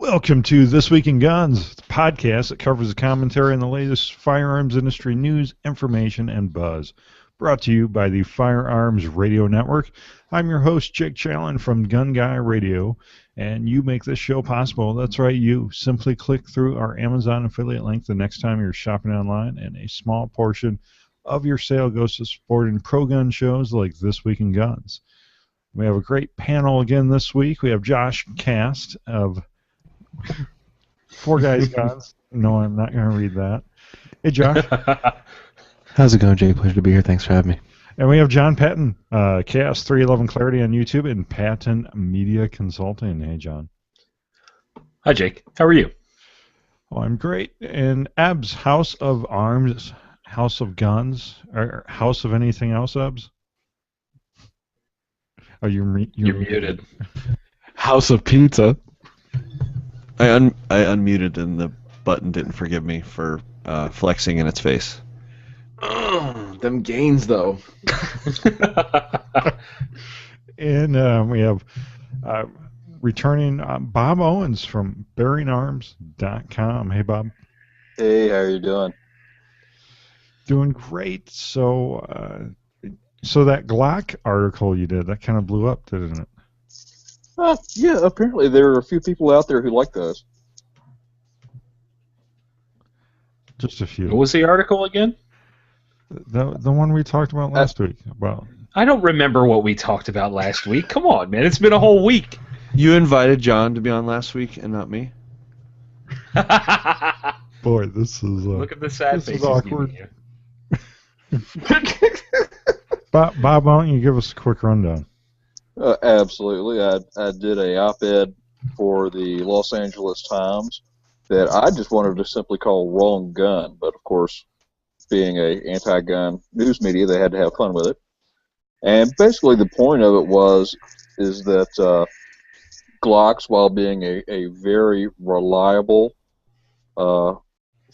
Welcome to This Week in Guns, the podcast that covers the commentary on the latest firearms industry news, information, and buzz. Brought to you by the Firearms Radio Network. I'm your host, Jake Challen from Gun Guy Radio, and you make this show possible. That's right, you. Simply click through our Amazon affiliate link the next time you're shopping online, and a small portion of your sale goes to supporting pro-gun shows like This Week in Guns. We have a great panel again this week. We have Josh Cast of Four Guys Guns. No, I'm not going to read that. Hey, Josh. How's it going, Jay? Pleasure to be here. Thanks for having me. And we have John Patton, Chaos 311 Clarity on YouTube, and Patton Media Consulting. Hey, John. Hi, Jake. How are you? Oh, I'm great. And Ebbs, House of Arms, House of Guns, or House of anything else, Ebbs? Oh, you're muted. House of Pizza. I unmuted and the button didn't forgive me for flexing in its face. Oh, them gains, though. And we have returning Bob Owens from BearingArms.com. Hey, Bob. Hey, how are you doing? Doing great. So that Glock article you did, that kind of blew up, didn't it? Yeah, apparently there are a few people out there who like those. Just a few. What was the article again? The one we talked about last week. About. I don't remember what we talked about last week. Come on, man. It's been a whole week. You invited John to be on last week and not me? Boy, this is... Look at the sad this face is he's awkward. giving you. Bob, why don't you give us a quick rundown? Absolutely. I did a op-ed for the Los Angeles Times that I just wanted to simply call Wrong Gun, but of course, being a anti-gun news media, they had to have fun with it. And basically the point of it is that Glocks, while being a very reliable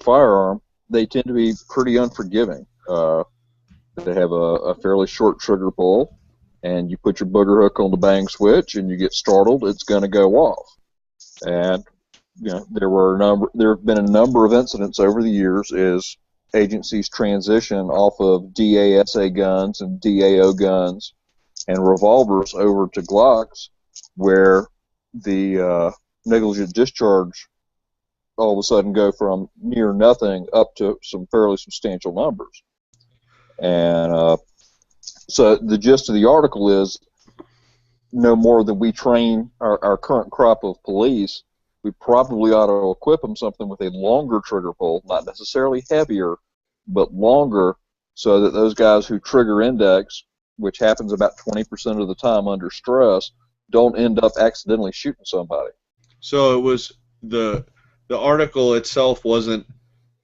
firearm, they tend to be pretty unforgiving. They have a fairly short trigger pull, and you put your booger hook on the bang switch and you get startled, it's going to go off. And there have been a number of incidents over the years as agencies transition off of DASA guns and DAO guns and revolvers over to Glocks, where the negligent discharge all of a sudden go from near nothing up to some fairly substantial numbers. And so the gist of the article is, no more than we train our current crop of police, we probably ought to equip them something with a longer trigger pull, not necessarily heavier, but longer, so that those guys who trigger index, which happens about 20% of the time under stress, don't end up accidentally shooting somebody. So it was the article itself wasn't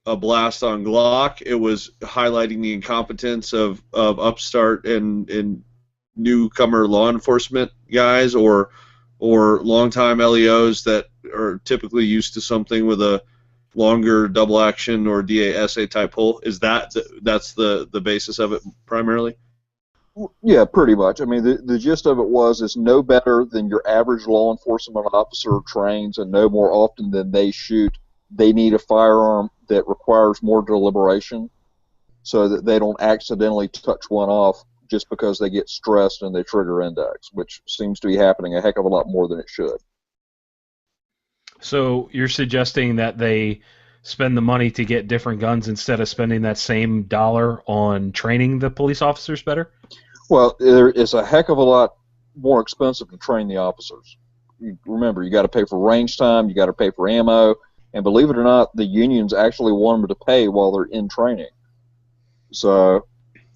a blast on Glock. It was highlighting the incompetence of upstart and newcomer law enforcement guys or longtime LEOs that are typically used to something with a longer double action or DASA type pull. Is that's the basis of it primarily? Yeah, pretty much. I mean, the gist of it is no better than your average law enforcement officer trains, and no more often than they shoot. They need a firearm that requires more deliberation so that they don't accidentally touch one off just because they get stressed and they trigger index, which seems to be happening a heck of a lot more than it should. So you're suggesting that they spend the money to get different guns instead of spending that same dollar on training the police officers better? Well, it's a heck of a lot more expensive to train the officers. Remember, you got to pay for range time, you got to pay for ammo, and believe it or not, the unions actually want them to pay while they're in training. So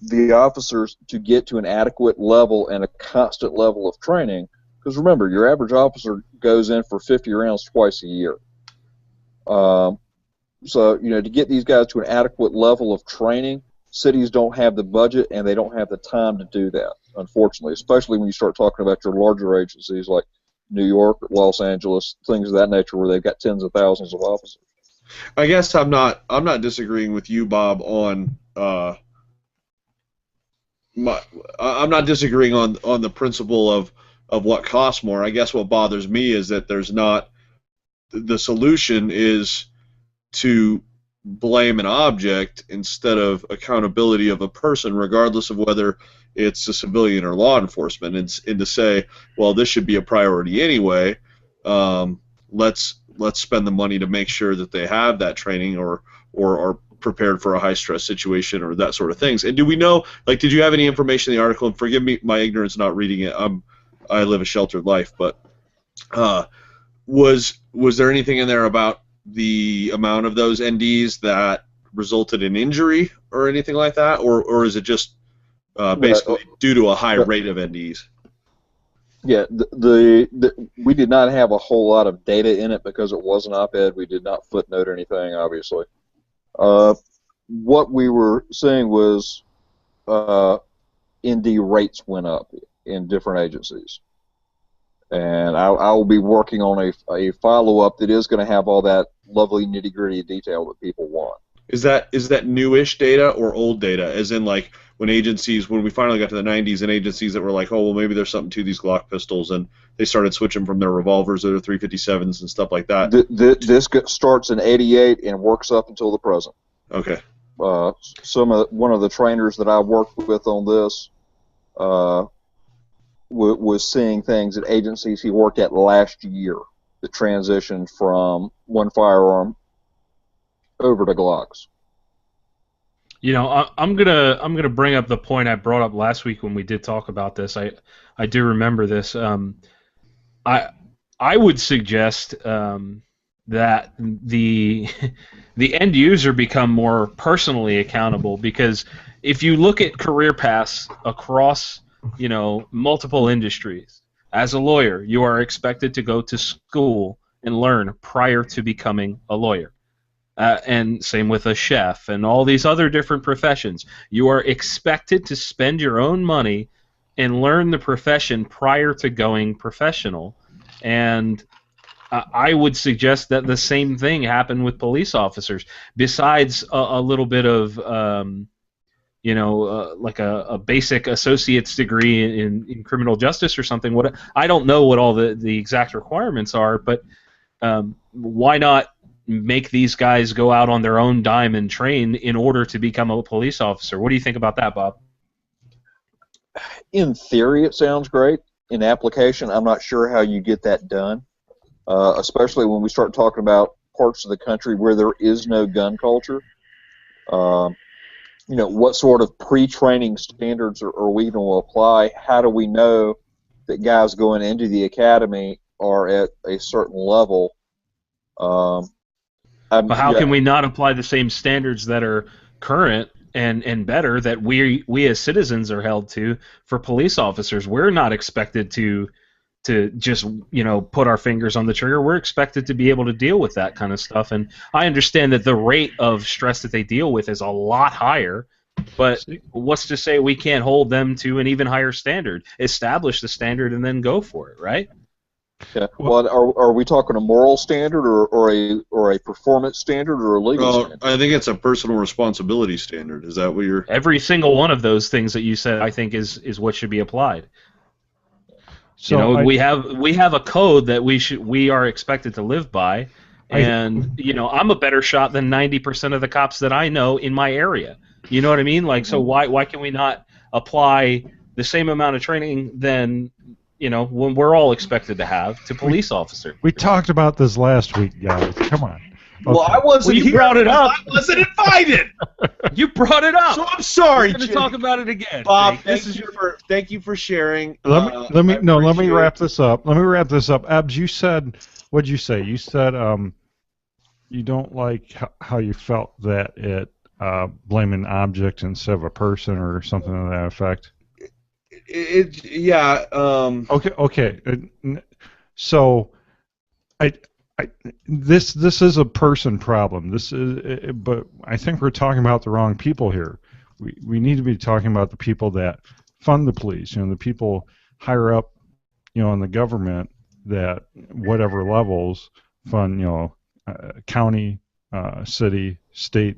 the officers, to get to an adequate level and a constant level of training, because remember, your average officer goes in for 50 rounds twice a year. So, to get these guys to an adequate level of training, cities don't have the budget and they don't have the time to do that, unfortunately, especially when you start talking about your larger agencies like New York, Los Angeles, things of that nature where they've got tens of thousands of officers. I guess I'm not disagreeing with you, Bob, on I'm not disagreeing on the principle of what costs more. I guess what bothers me is that there's not the solution is to blame an object instead of accountability of a person, regardless of whether it's a civilian or law enforcement, and to say, well, this should be a priority anyway. Let's spend the money to make sure that they have that training or are prepared for a high stress situation or that sort of things. And do we know, like, did you have any information in the article? And forgive me my ignorance not reading it. I live a sheltered life, but was there anything in there about the amount of those NDs that resulted in injury or anything like that, or is it just basically due to a high rate of NDs? Yeah, we did not have a whole lot of data in it because it was an op-ed. We did not footnote anything, obviously. What we were saying was ND rates went up in different agencies. And I will be working on a follow-up that is going to have all that lovely nitty-gritty detail that people want. Is that newish data or old data? As in, like, when we finally got to the 90s, and agencies that were like, oh, well, maybe there's something to these Glock pistols, and they started switching from their revolvers to their 357s and stuff like that. This starts in '88 and works up until the present. Okay. One of the trainers that I worked with on this was seeing things at agencies he worked at last year that transitioned from one firearm over to Glocks. You know, I'm gonna bring up the point I brought up last week when we did talk about this. I do remember this. I would suggest that the end user become more personally accountable, because if you look at career paths across, you know, multiple industries, as a lawyer, you are expected to go to school and learn prior to becoming a lawyer. And same with a chef and all these other different professions. You are expected to spend your own money and learn the profession prior to going professional. And I would suggest that the same thing happened with police officers. Besides a little bit of, like a basic associate's degree in criminal justice or something. I don't know what all the exact requirements are, but why not make these guys go out on their own dime and train in order to become a police officer? What do you think about that, Bob? In theory, it sounds great. In application, I'm not sure how you get that done, especially when we start talking about parts of the country where there is no gun culture. What sort of pre-training standards are we going to apply? How do we know that guys going into the academy are at a certain level? How can we not apply the same standards that are current and better that we as citizens are held to for police officers? We're not expected to just put our fingers on the trigger. We're expected to be able to deal with that kind of stuff. And I understand that the rate of stress that they deal with is a lot higher, but what's to say we can't hold them to an even higher standard, establish the standard, and then go for it, right? Yeah. Well, are we talking a moral standard or a performance standard or a legal standard? I think it's a personal responsibility standard. Is that what you're? Every single one of those things that you said, I think, is what should be applied. So we have a code that we are expected to live by, and I'm a better shot than 90% of the cops that I know in my area. You know what I mean? Like, so why can we not apply the same amount of training then? When we're all expected to have to police officer. We talked about this last week, guys. Come on. Okay. Well, I wasn't. You brought it up. I wasn't invited. You brought it up. So I'm sorry. We're going to talk about it again, Bob. Thank you for sharing. Let me wrap this up. Ebbs, you said, what'd you say? You said you don't like how you felt that it blaming an object instead of a person or something to that effect. Okay. So, this is a person problem. But I think we're talking about the wrong people here. We need to be talking about the people that fund the police. The people higher up, in the government that whatever levels fund, county, city, state,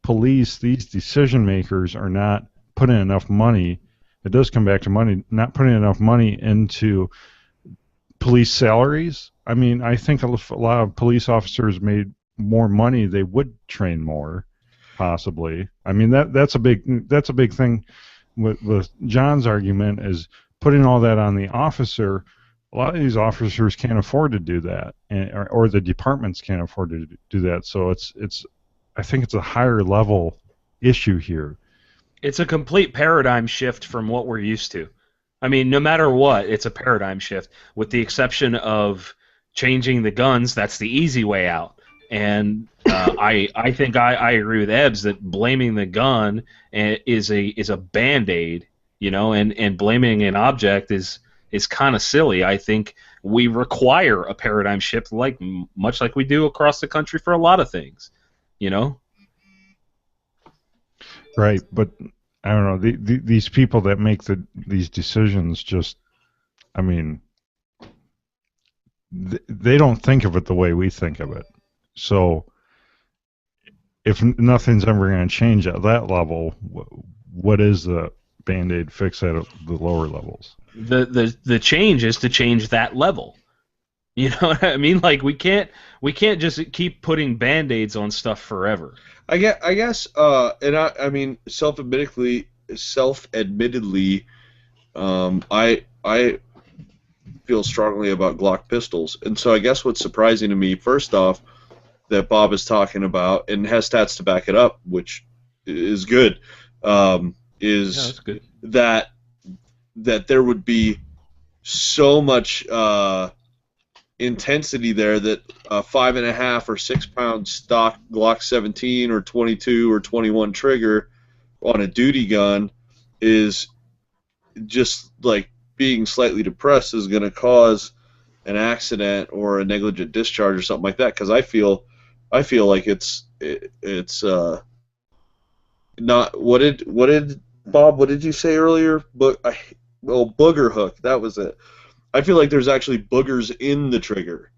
police. These decision makers are not putting enough money. It does come back to money, not putting enough money into police salaries. I mean, I think a lot of police officers made more money. They would train more, possibly. I mean, that's a big thing. With John's argument is putting all that on the officer. A lot of these officers can't afford to do that, or the departments can't afford to do that. So I think it's a higher level issue here. It's a complete paradigm shift from what we're used to. I mean, no matter what, it's a paradigm shift, with the exception of changing the guns. That's the easy way out. And I think I agree with Ebbs that blaming the gun is a Band-Aid, and blaming an object is kind of silly. I think we require a paradigm shift, much like we do across the country for a lot of things, Right, but I don't know. These people that make these decisions just, I mean, they don't think of it the way we think of it. So if nothing's ever going to change at that level, what is the Band-Aid fix at the lower levels? The change is to change that level. You know what I mean? Like we can't just keep putting Band-Aids on stuff forever. I guess, and I mean, self-admittedly, I feel strongly about Glock pistols, and so I guess what's surprising to me, first off, that Bob is talking about, and has stats to back it up, which is good, is good. that there would be so much intensity there that a 5.5 or 6 pound stock Glock 17 or 22 or 21 trigger on a duty gun is just like being slightly depressed is going to cause an accident or a negligent discharge or something like that. Because I feel like it's not. What did Bob? What did you say earlier? Booger hook. That was it. I feel like there's actually boogers in the trigger.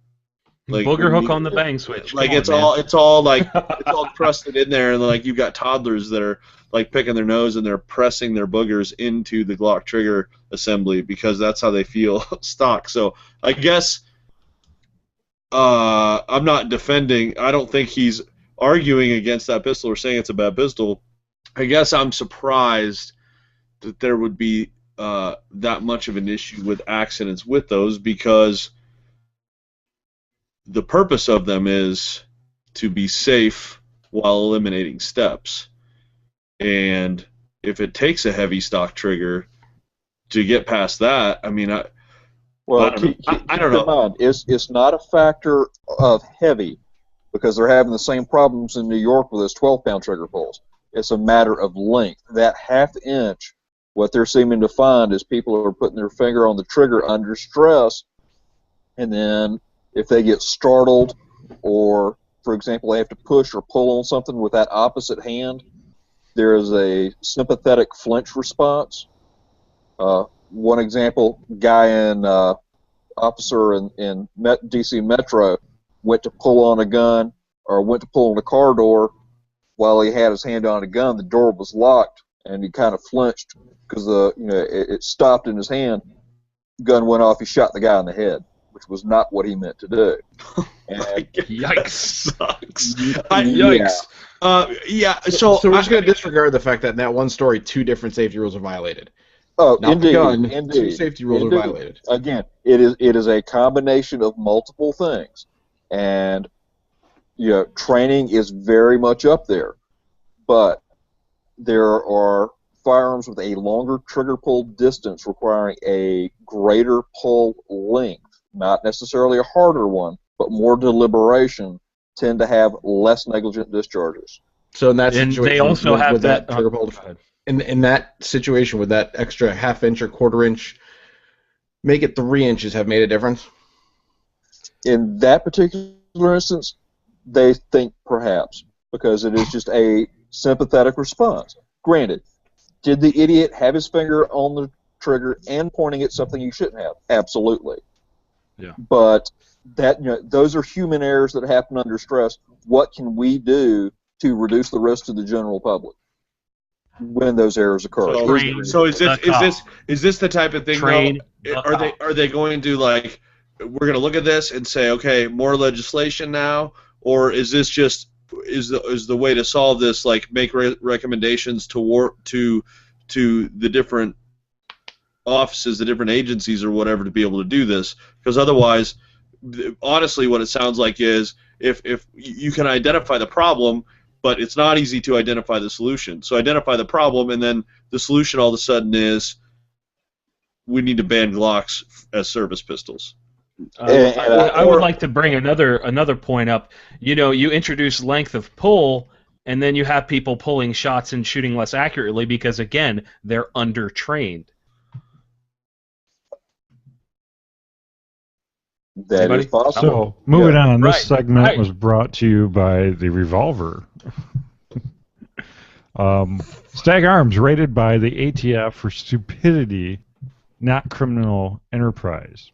Like booger hook on the bang switch. Like it's all like it's all crusted in there, and like you've got toddlers that are like picking their nose and they're pressing their boogers into the Glock trigger assembly because that's how they feel stock. So I guess I'm not defending. I don't think he's arguing against that pistol or saying it's a bad pistol. I guess I'm surprised that there would be that much of an issue with accidents with those, because the purpose of them is to be safe while eliminating steps. And if it takes a heavy stock trigger to get past that, I mean, I don't know. It's not a factor of heavy, because they're having the same problems in New York with those 12-pound trigger pulls. It's a matter of length. That half inch, what they're seeming to find is people are putting their finger on the trigger under stress, and then if they get startled or, for example, they have to push or pull on something with that opposite hand, there is a sympathetic flinch response. One example, officer in DC Metro went to pull on a gun, or went to pull on a car door while he had his hand on a gun. The door was locked, and he kind of flinched because it stopped in his hand. Gun went off. He shot the guy in the head, which was not what he meant to do. And, Yikes! Sucks. Yikes. Yeah. So we're just going to disregard the fact that in that one story, 2 different safety rules are violated. Oh, Not indeed, the gun, indeed. 2 safety rules are violated. Again, it is a combination of multiple things, and training is very much up there, but there are firearms with a longer trigger pull distance requiring a greater pull length, not necessarily a harder one, but more deliberation, tend to have less negligent discharges. So in that And situation, they also with have that that trigger pull. In that situation, would that extra half inch or quarter inch make it 3 inches have made a difference? In that particular instance, they think perhaps, because it is just a sympathetic response. Granted, did the idiot have his finger on the trigger and pointing at something he shouldn't have? Absolutely. Yeah. But those are human errors that happen under stress. What can we do to reduce the risk to the general public when those errors occur? So is this the type of thing? Train. Are they going to like we're going to look at this and say, okay, more legislation now, or is this just is the way to solve this, like make recommendations to the different offices, the different agencies or whatever to be able to do this? Because otherwise, honestly, what it sounds like is if you can identify the problem, but it's not easy to identify the solution. So identify the problem, and then the solution all of a sudden is we need to ban Glocks as service pistols. I would like to bring another point up. You introduce length of pull, and then you have people pulling shots and shooting less accurately because, again, they're undertrained. That is possible. So, moving on, this Right, segment right. was brought to you by the Revolver. Stag Arms rated by the ATF for stupidity, not criminal enterprise.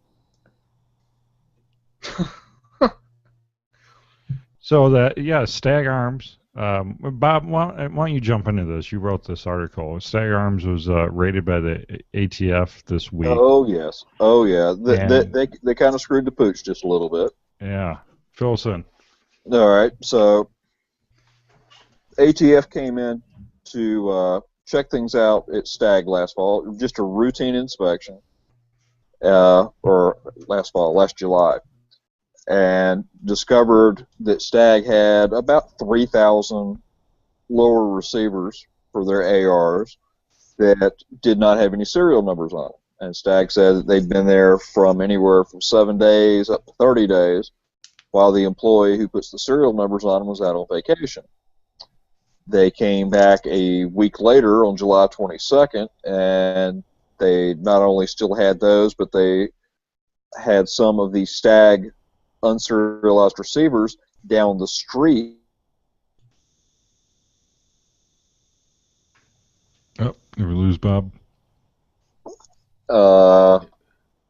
So Stag Arms. Bob, why don't you jump into this? You wrote this article. Stag Arms was rated by the ATF this week. Oh yes, oh yeah. They kind of screwed the pooch just a little bit. Yeah, fill us in. All right, so ATF came in to check things out at Stag last fall, just a routine inspection, or last July, and discovered that Stag had about 3,000 lower receivers for their ARs that did not have any serial numbers on them. And Stag said that they'd been there from anywhere from 7 days up to 30 days, while the employee who puts the serial numbers on them was out on vacation. They came back a week later on July 22nd, and they not only still had those, but they had some of the Stag unserialized receivers down the street. Oh, did we lose Bob? There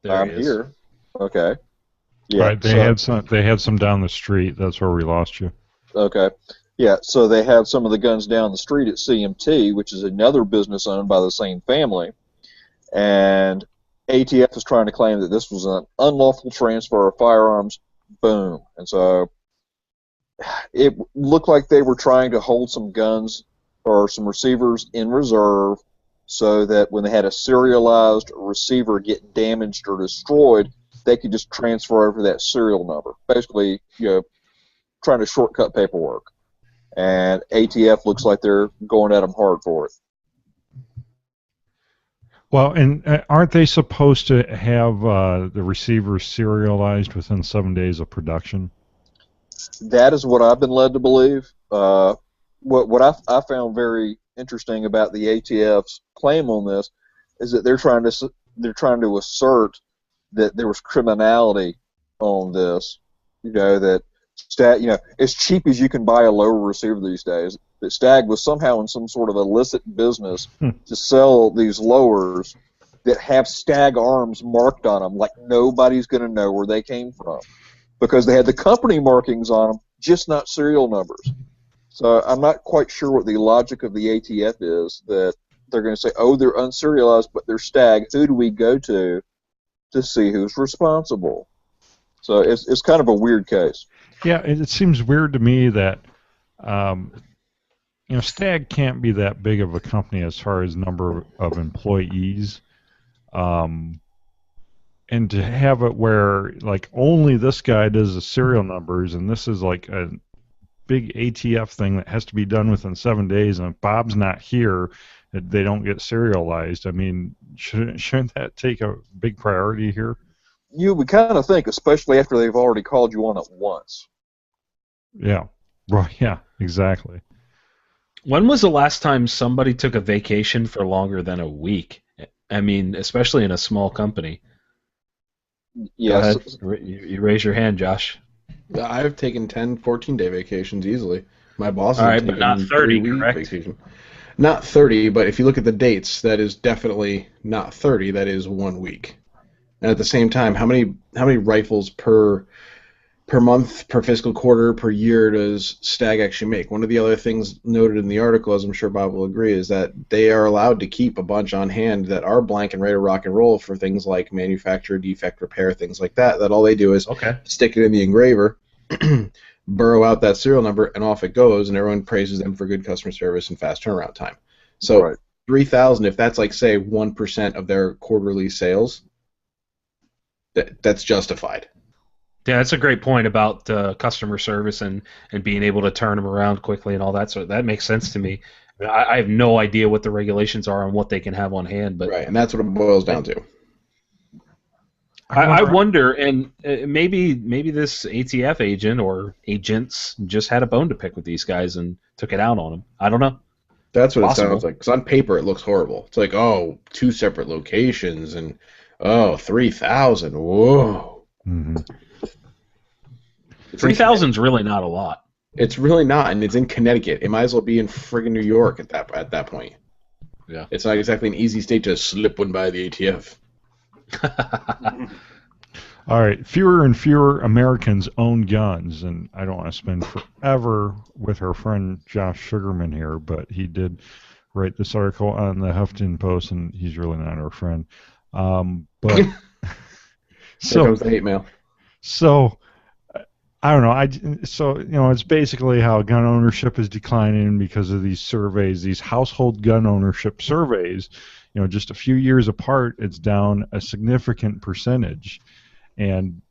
I'm he is. here. Okay. Yeah. All right, they had some down the street. That's where we lost you. Okay. Yeah, so they had some of the guns down the street at CMT, which is another business owned by the same family, and ATF is trying to claim that this was an unlawful transfer of firearms. Boom. And so it looked like they were trying to hold some guns or some receivers in reserve so that when they had a serialized receiver get damaged or destroyed, they could just transfer over that serial number. Basically, trying to shortcut paperwork. And ATF looks like they're going at them hard for it. Well, and aren't they supposed to have the receivers serialized within 7 days of production? That is what I've been led to believe. What I found very interesting about the ATF's claim on this is that they're trying to assert that there was criminality on this. That as cheap as you can buy a lower receiver these days, that Stag was somehow in some sort of illicit business to sell these lowers that have Stag Arms marked on them, like nobody's going to know where they came from, because they had the company markings on them, just not serial numbers. So I'm not quite sure what the logic of the ATF is, that they're going to say, oh, they're unserialized, but they're Stag. Who do we go to see who's responsible? So it's kind of a weird case. Yeah, it seems weird to me that Stag can't be that big of a company as far as number of employees, and to have it where like only this guy does the serial numbers, and this is like a big ATF thing that has to be done within 7 days, and if Bob's not here, they don't get serialized. I mean, shouldn't that take a big priority here? You would kind of think, especially after they've already called you on it once. Yeah, right. Yeah, exactly. When was the last time somebody took a vacation for longer than a week? I mean, especially in a small company. Yes. Go ahead. You raise your hand, Josh. I've taken 10, 14-day vacations easily. My boss All has right, but taken not 30, 3-week correct? vacation. Not 30, but if you look at the dates, that is definitely not 30. That is 1 week. And at the same time, how many rifles per per month, per fiscal quarter, per year does Stag actually make? One of the other things noted in the article, as I'm sure Bob will agree, is that they are allowed to keep a bunch on hand that are blank and ready to rock and roll for things like manufacture, defect, repair, things like that. That all they do is stick it in the engraver, burrow out that serial number, and off it goes, and everyone praises them for good customer service and fast turnaround time. So Right. 3,000, if that's like, say, 1% of their quarterly sales, that's justified. Yeah, that's a great point about customer service and being able to turn them around quickly and all that. So that makes sense to me. I have no idea what the regulations are and what they can have on hand, but Right, and that's what it boils down to. I wonder, and maybe this ATF agent or agents just had a bone to pick with these guys and took it out on them. I don't know. That's what Possible. it sounds like. Because on paper it looks horrible. It's like, 2 separate locations and 3,000. Whoa. Mm-hmm. 3,000 is really not a lot. It's really not, and it's in Connecticut. It might as well be in friggin' New York at that point. Yeah. It's not exactly an easy state to slip one by the ATF. All right, fewer and fewer Americans own guns, and I don't want to spend forever with our friend Josh Sugarman here, but he did write this article on the Huffington Post, and he's really not our friend. But Here comes the hate mail. So I don't know. It's basically how gun ownership is declining because of these surveys, these household gun ownership surveys. Just a few years apart, it's down a significant percentage. And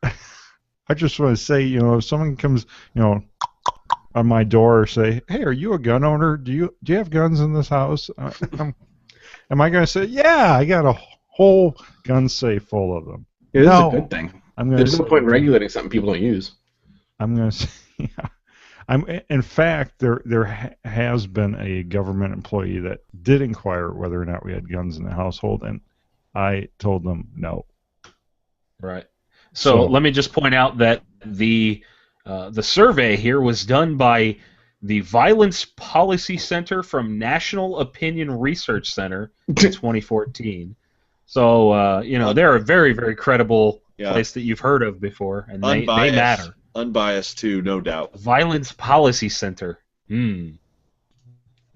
I just want to say, if someone comes, on my door, say, "Hey, are you a gun owner? Do you have guns in this house?" Am I going to say, "Yeah, I got a whole gun safe full of them"? It is a good thing. There's no point in regulating something people don't use. I'm going to say, yeah. In fact, there has been a government employee that did inquire whether or not we had guns in the household, and I told them no. Right. So let me just point out that the survey here was done by the Violence Policy Center from National Opinion Research Center in 2014. So they're a very, very credible place that you've heard of before, and they matter. Unbiased too, no doubt. Violence Policy Center.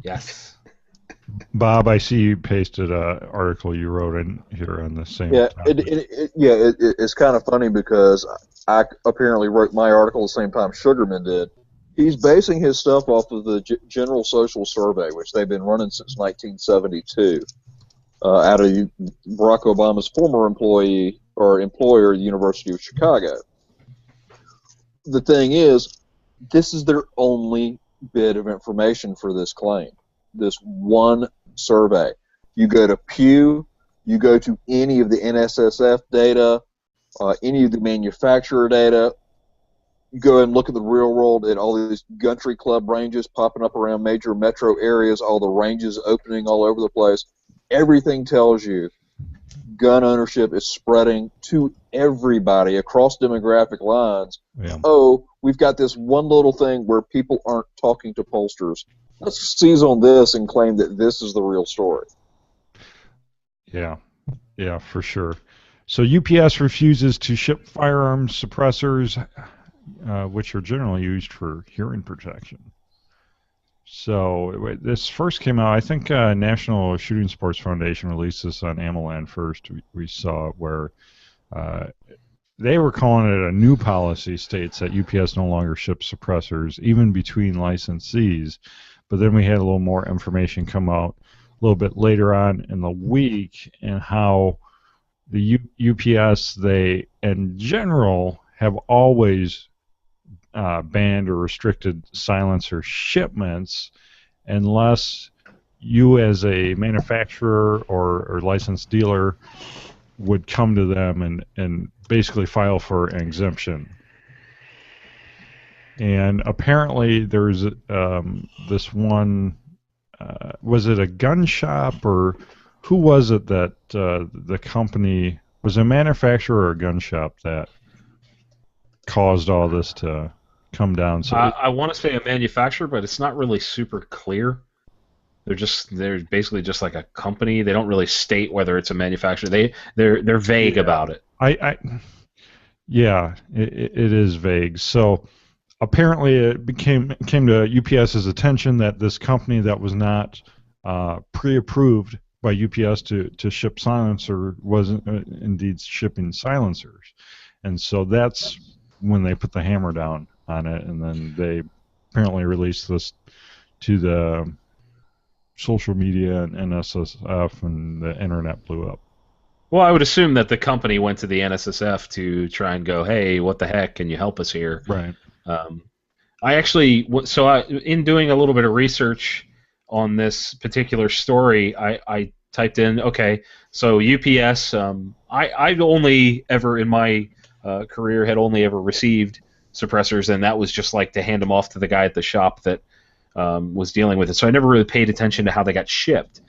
Yes. Bob, I see you pasted an article you wrote in here on the same Yeah, topic. it's kind of funny because I apparently wrote my article the same time Sugarman did. He's basing his stuff off of the General Social Survey, which they've been running since 1972, out of Barack Obama's former employer, the University of Chicago. The thing is, this is their only bit of information for this claim. This one survey. You go to Pew, you go to any of the NSSF data, any of the manufacturer data, you go and look at the real world at all these country club ranges popping up around major metro areas, all the ranges opening all over the place. Everything tells you gun ownership is spreading to everybody across demographic lines. Yeah. Oh, we've got this one little thing where people aren't talking to pollsters. Let's seize on this and claim that this is the real story. Yeah, for sure. So UPS refuses to ship firearms suppressors, which are generally used for hearing protection. So this first came out, I think National Shooting Sports Foundation released this on AmmoLand first. We saw where they were calling it a new policy, states that UPS no longer ships suppressors, even between licensees. But then we had a little more information come out a little bit later on in the week, and how the UPS, they in general have always banned or restricted silencer shipments unless you as a manufacturer or licensed dealer would come to them and basically file for an exemption. And apparently there's this one, was it a gun shop, or who was it that the company, was a manufacturer or a gun shop that caused all this to come down? So I want to say a manufacturer, but it's not really super clear. They're basically just like a company. They don't really state whether it's a manufacturer. They're vague about it. Yeah, it is vague. So apparently, it came to UPS's attention that this company that was not pre-approved by UPS to ship silencer wasn't indeed shipping silencers, and so that's when they put the hammer down on it, and then they apparently released this to the social media and NSSF, and the internet blew up. Well, I would assume that the company went to the NSSF to try and go, hey, what the heck, can you help us here? Right. I actually, in doing a little bit of research on this particular story, I typed in, okay, so UPS, I've only ever in my career had only ever received suppressors, and that was just like to hand them off to the guy at the shop that was dealing with it. So I never really paid attention to how they got shipped.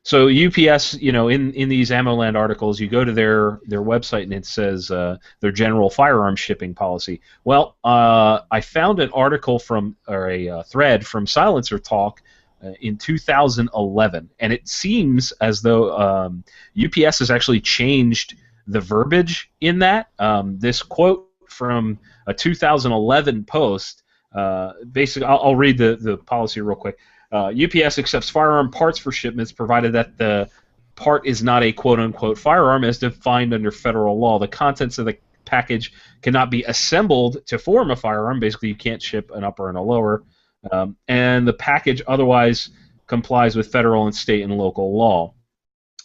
So UPS, in these AmmoLand articles, you go to their website and it says their general firearm shipping policy. Well, I found an article or a thread from Silencer Talk in 2011, and it seems as though UPS has actually changed the verbiage in that. This quote from a 2011 post, basically, I'll read the policy real quick. UPS accepts firearm parts for shipments provided that the part is not a quote-unquote firearm as defined under federal law. The contents of the package cannot be assembled to form a firearm. Basically, you can't ship an upper and a lower. And the package otherwise complies with federal and state and local law.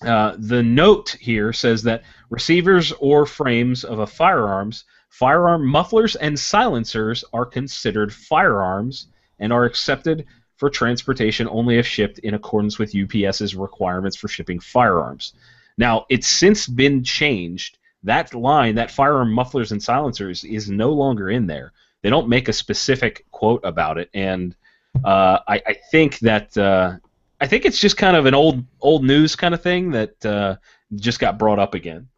The note here says that receivers or frames of a firearm mufflers and silencers are considered firearms and are accepted for transportation only if shipped in accordance with UPS's requirements for shipping firearms. Now, it's since been changed. That line, that firearm mufflers and silencers, is no longer in there. They don't make a specific quote about it, and I think that I think it's just kind of an old news kind of thing that just got brought up again.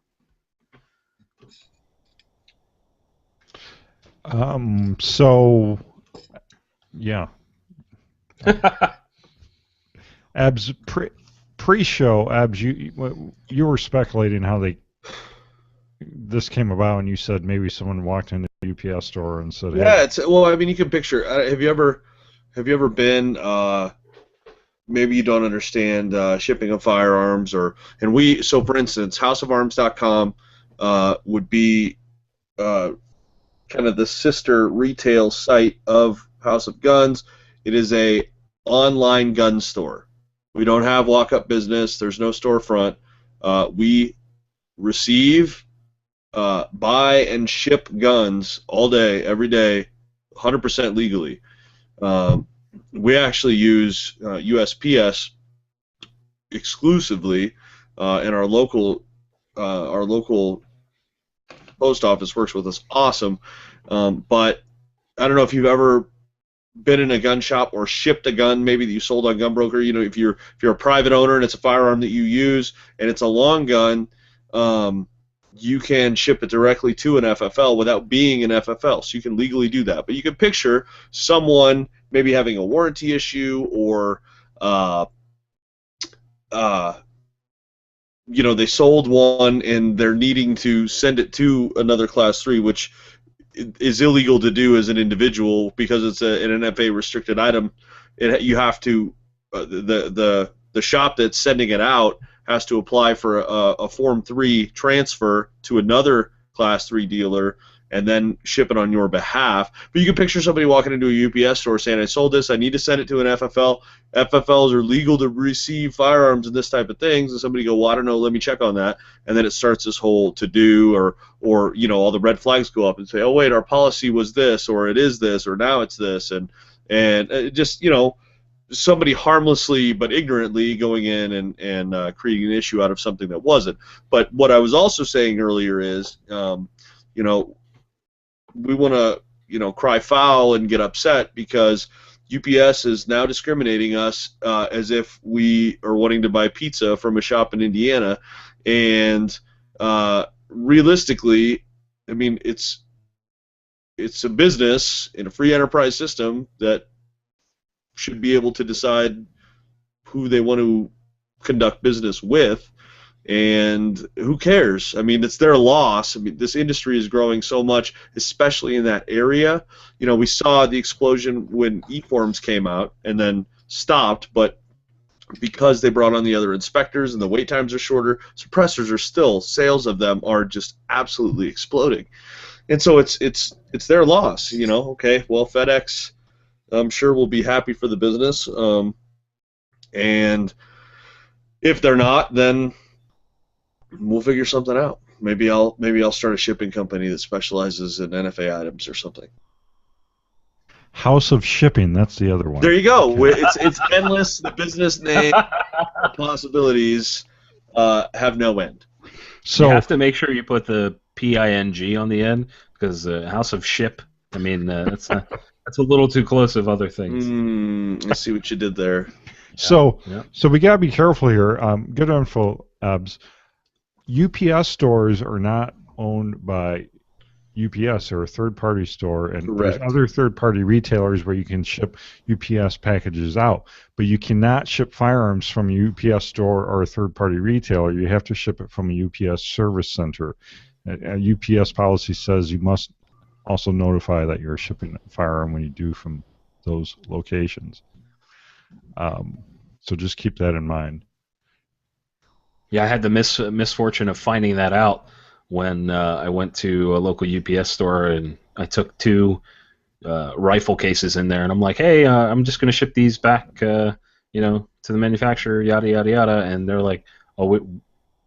So, yeah. Ebbs, pre-show, Ebbs, you were speculating how this came about, and you said maybe someone walked into the UPS store and said, "Yeah, hey. I mean, you can picture. Have you ever been? Maybe you don't understand shipping of firearms, so for instance, houseofarms.com would be kind of the sister retail site of House of Guns. It is a online gun store. We don't have walk-up business. There's no storefront. We receive, buy, and ship guns all day, every day, 100% legally. We actually use USPS exclusively, and our local post office works with us awesome. But I don't know if you've ever been in a gun shop or shipped a gun maybe that you sold on Gunbroker. If you're a private owner and it's a firearm that you use and it's a long gun, you can ship it directly to an FFL without being an FFL, so you can legally do that. But you can picture someone maybe having a warranty issue, or they sold one and they're needing to send it to another Class 3, which is illegal to do as an individual because it's an NFA restricted item. You have to the shop that's sending it out has to apply for a Form 3 transfer to another Class 3 dealer and then ship it on your behalf. But you can picture somebody walking into a UPS store saying, I sold this, I need to send it to an FFL. FFLs are legal to receive firearms and this type of things. And somebody go, well, I don't know, let me check on that. And then it starts this whole to-do, or all the red flags go up and say, oh, wait, our policy was this, or it is this, or now it's this. And just, somebody harmlessly but ignorantly going in and creating an issue out of something that wasn't. But what I was also saying earlier is, we want to, cry foul and get upset because UPS is now discriminating us as if we are wanting to buy pizza from a shop in Indiana. And realistically, I mean, it's a business in a free enterprise system that should be able to decide who they want to conduct business with. And who cares? I mean, it's their loss. I mean, this industry is growing so much, especially in that area. You know, we saw the explosion when e-forms came out and then stopped, but because they brought on the other inspectors and the wait times are shorter, suppressors are still, sales of them are just absolutely exploding. And so it's their loss, you know. Okay, well, FedEx, I'm sure will be happy for the business. And if they're not, then we'll figure something out. Maybe I'll start a shipping company that specializes in NFA items or something. House of Shipping, that's the other one. There you go. Okay. It's endless. The business name possibilities have no end. So you have to make sure you put the PING on the end, because House of Ship, I mean, that's a little too close of other things. I see what you did there. So we got to be careful here. Good info, Ebbs. UPS stores are not owned by UPS. They're a third-party store, and Correct. There's other third-party retailers where you can ship UPS packages out, but you cannot ship firearms from a UPS store or a third-party retailer. You have to ship it from a UPS service center. A UPS policy says you must also notify that you're shipping a firearm when you do from those locations. So just keep that in mind. Yeah, I had the misfortune of finding that out when I went to a local UPS store, and I took 2 rifle cases in there, and I'm like, hey, I'm just going to ship these back, to the manufacturer, yada, yada, yada. And they're like, oh,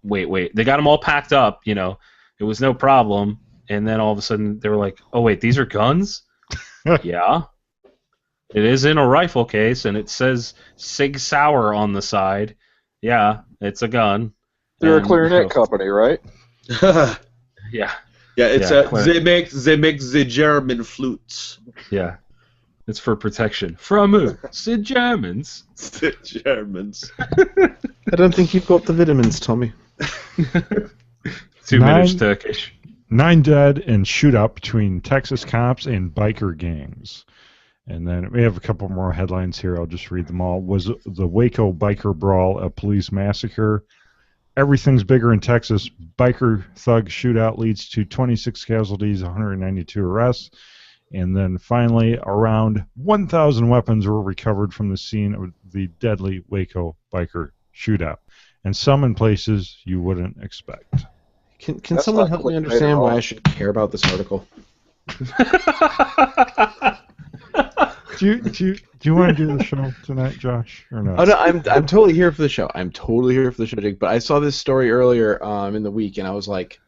wait. They got them all packed up, it was no problem. And then all of a sudden they were like, oh, wait, these are guns? Yeah. It is in a rifle case, and it says Sig Sauer on the side. Yeah, it's a gun. They're a clarinet company, right? Yeah. Yeah, they make the German flutes. Yeah. It's for protection. From who? The Germans. The Germans. I don't think you've got the vitamins, Tommy. 2 minutes Turkish. 9 dead in shootout between Texas cops and biker gangs. And then we have a couple more headlines here. I'll just read them all. Was the Waco biker brawl a police massacre? Everything's bigger in Texas. Biker thug shootout leads to 26 casualties, 192 arrests. And then finally, around 1,000 weapons were recovered from the scene of the deadly Waco biker shootout. And some in places you wouldn't expect. Can someone help me understand why I should care about this article? Do you want to do the show tonight, Josh, or not? Oh no, I'm totally here for the show. I'm totally here for the show, Jake. But I saw this story earlier in the week, and I was like,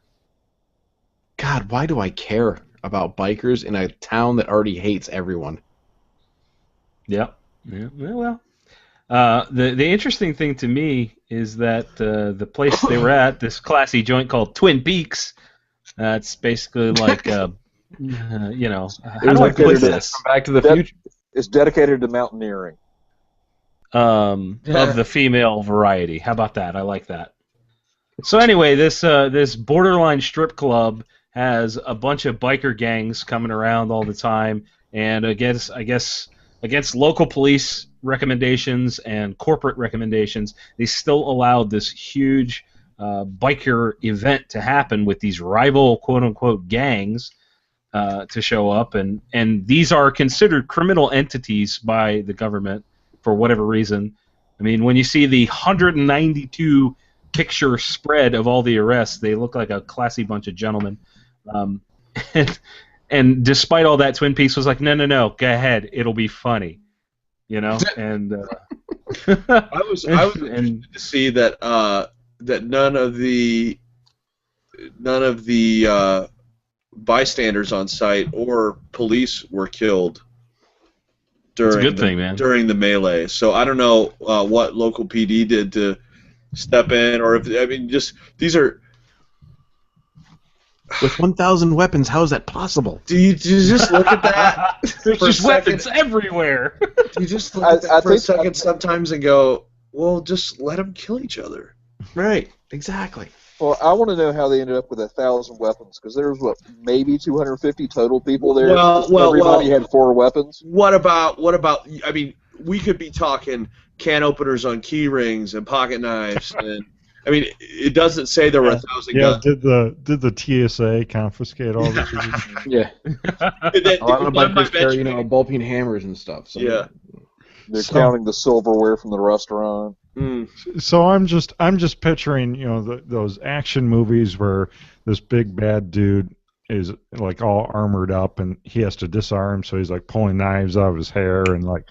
God, why do I care about bikers in a town that already hates everyone? Yeah. Well, the interesting thing to me is that the place they were at, this classy joint called Twin Peaks, it's basically like, how do I put this? Back to the Future. It's dedicated to mountaineering. Of the female variety. How about that? I like that. So anyway, this borderline strip club has a bunch of biker gangs coming around all the time, and against local police recommendations and corporate recommendations, they still allowed this huge biker event to happen with these rival quote-unquote gangs to show up, and these are considered criminal entities by the government for whatever reason. I mean, when you see the 192 picture spread of all the arrests, they look like a classy bunch of gentlemen. And despite all that, Twin Peaks was like, no, go ahead, it'll be funny, And I was interested to see that that none of the bystanders on site or police were killed during during the melee. So I don't know what local PD did to step in, or if these are. With 1,000 weapons, how is that possible? Do you just look at that? There's just weapons everywhere. Do you just look at that for a second sometimes and go, well, just let them kill each other? Right, exactly. Well, I want to know how they ended up with 1,000 weapons, because there was maybe 250 total people there. Everybody had 4 weapons. What about? I mean, we could be talking can openers on key rings and pocket knives and I mean, it doesn't say there were 1,000 guns. Did the TSA confiscate all this? Yeah. A lot of bikers carry, ball-peen hammers and stuff. So. Yeah. They're counting the silverware from the restaurant. So I'm just picturing, those action movies where this big bad dude is like all armored up and he has to disarm, so he's like pulling knives out of his hair and like,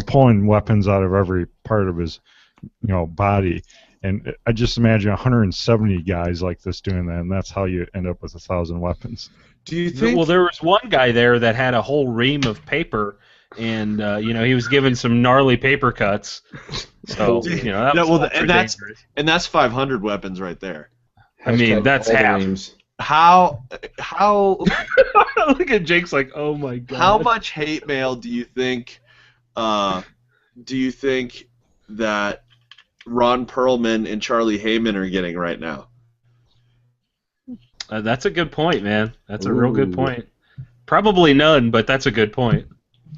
pulling weapons out of every part of his, body. And I just imagine 170 guys like this doing that, and that's how you end up with 1,000 weapons. Do you think? Well, there was one guy there that had a whole ream of paper, and he was given some gnarly paper cuts. So that's 500 weapons right there. I mean, that's half. How Look at Jake's like, oh my god. How much hate mail do you think that Ron Perlman and Charlie Heyman are getting right now? That's a good point, man. That's a real good point. Probably none, but that's a good point.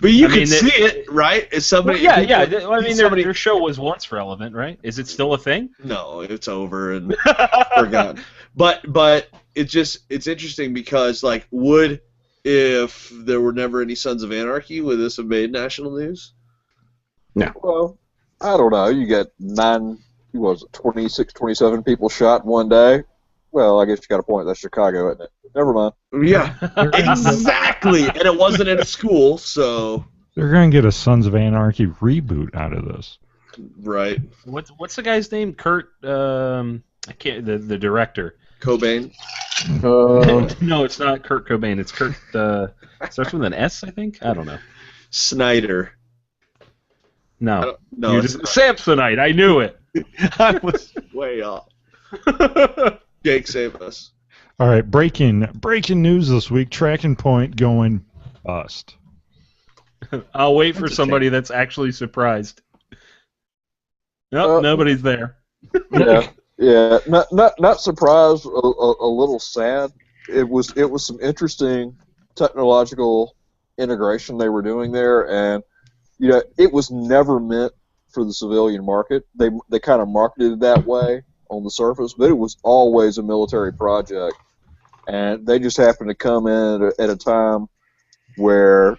But you can see it, right? Is somebody? Well, yeah. I mean, their show was once relevant, right? Is it still a thing? No, it's over and forgotten. But it's interesting because if there were never any Sons of Anarchy, would this have made national news? No. Well, I don't know. You got 26, 27 people shot in one day. Well, I guess you got a point. That's Chicago, isn't it? Never mind. Yeah, exactly. And it wasn't in a school, so they're going to get a Sons of Anarchy reboot out of this. Right. What's the guy's name? Kurt. I can't. The director. Cobain. No, it's not Kurt Cobain. It's Kurt. Starts with an S, I think. I don't know. Snyder. No. No. Samsonite. I knew it. I was way off. Jake, save us. All right, breaking news this week. Tracking Point going bust. I'll wait for somebody that's actually surprised. Nope, nobody's there. Yeah. Not surprised. A little sad. It was some interesting technological integration they were doing there, and it was never meant for the civilian market. They kind of marketed it that way on the surface, but it was always a military project, and they just happened to come in at a time where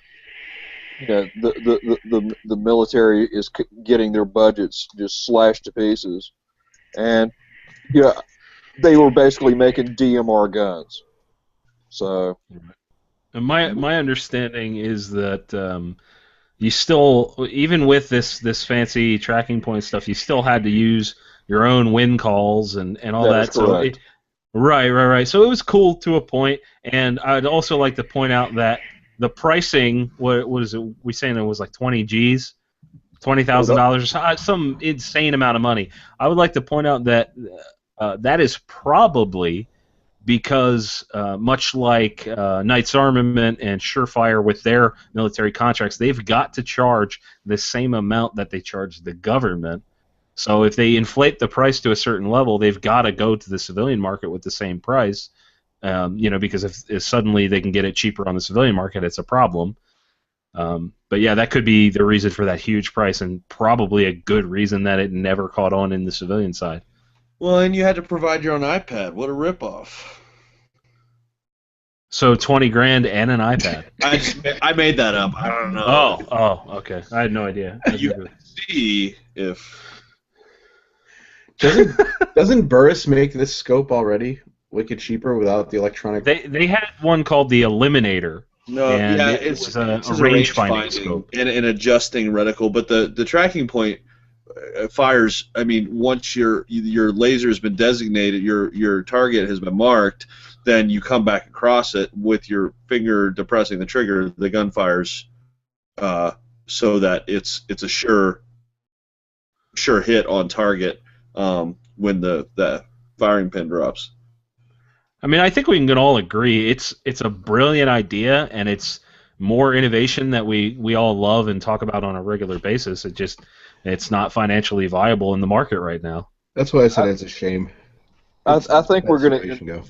the military is getting their budgets just slashed to pieces, and they were basically making DMR guns. So, and my understanding is that you still, even with this fancy tracking point stuff, you still had to use your own wind calls and all that. So right. So it was cool to a point, and I'd also like to point out that the pricing, what is it? We saying it was like 20 G's, $20,000, some insane amount of money. I would like to point out that that is probably because much like Knights Armament and Surefire with their military contracts, they've got to charge the same amount that they charge the government. So if they inflate the price to a certain level, they've got to go to the civilian market with the same price, because if suddenly they can get it cheaper on the civilian market, it's a problem. But yeah, that could be the reason for that huge price, and probably a good reason that it never caught on in the civilian side. Well, and you had to provide your own iPad. What a ripoff. So $20,000 and an iPad. I made that up. I don't know. Oh, okay. I had no idea. You can see if doesn't Burris make this scope already wicked cheaper without the electronic? They had one called the Eliminator. No, and yeah, it was a range finding scope and an adjusting reticle, but the tracking point fires. I mean, once your laser has been designated, your target has been marked, then you come back across it with your finger depressing the trigger. The gun fires, so that it's a sure hit on target when the firing pin drops. I mean, I think we can all agree it's a brilliant idea, and it's more innovation that we all love and talk about on a regular basis. It's not financially viable in the market right now. That's why I said it's a shame. I think we're gonna.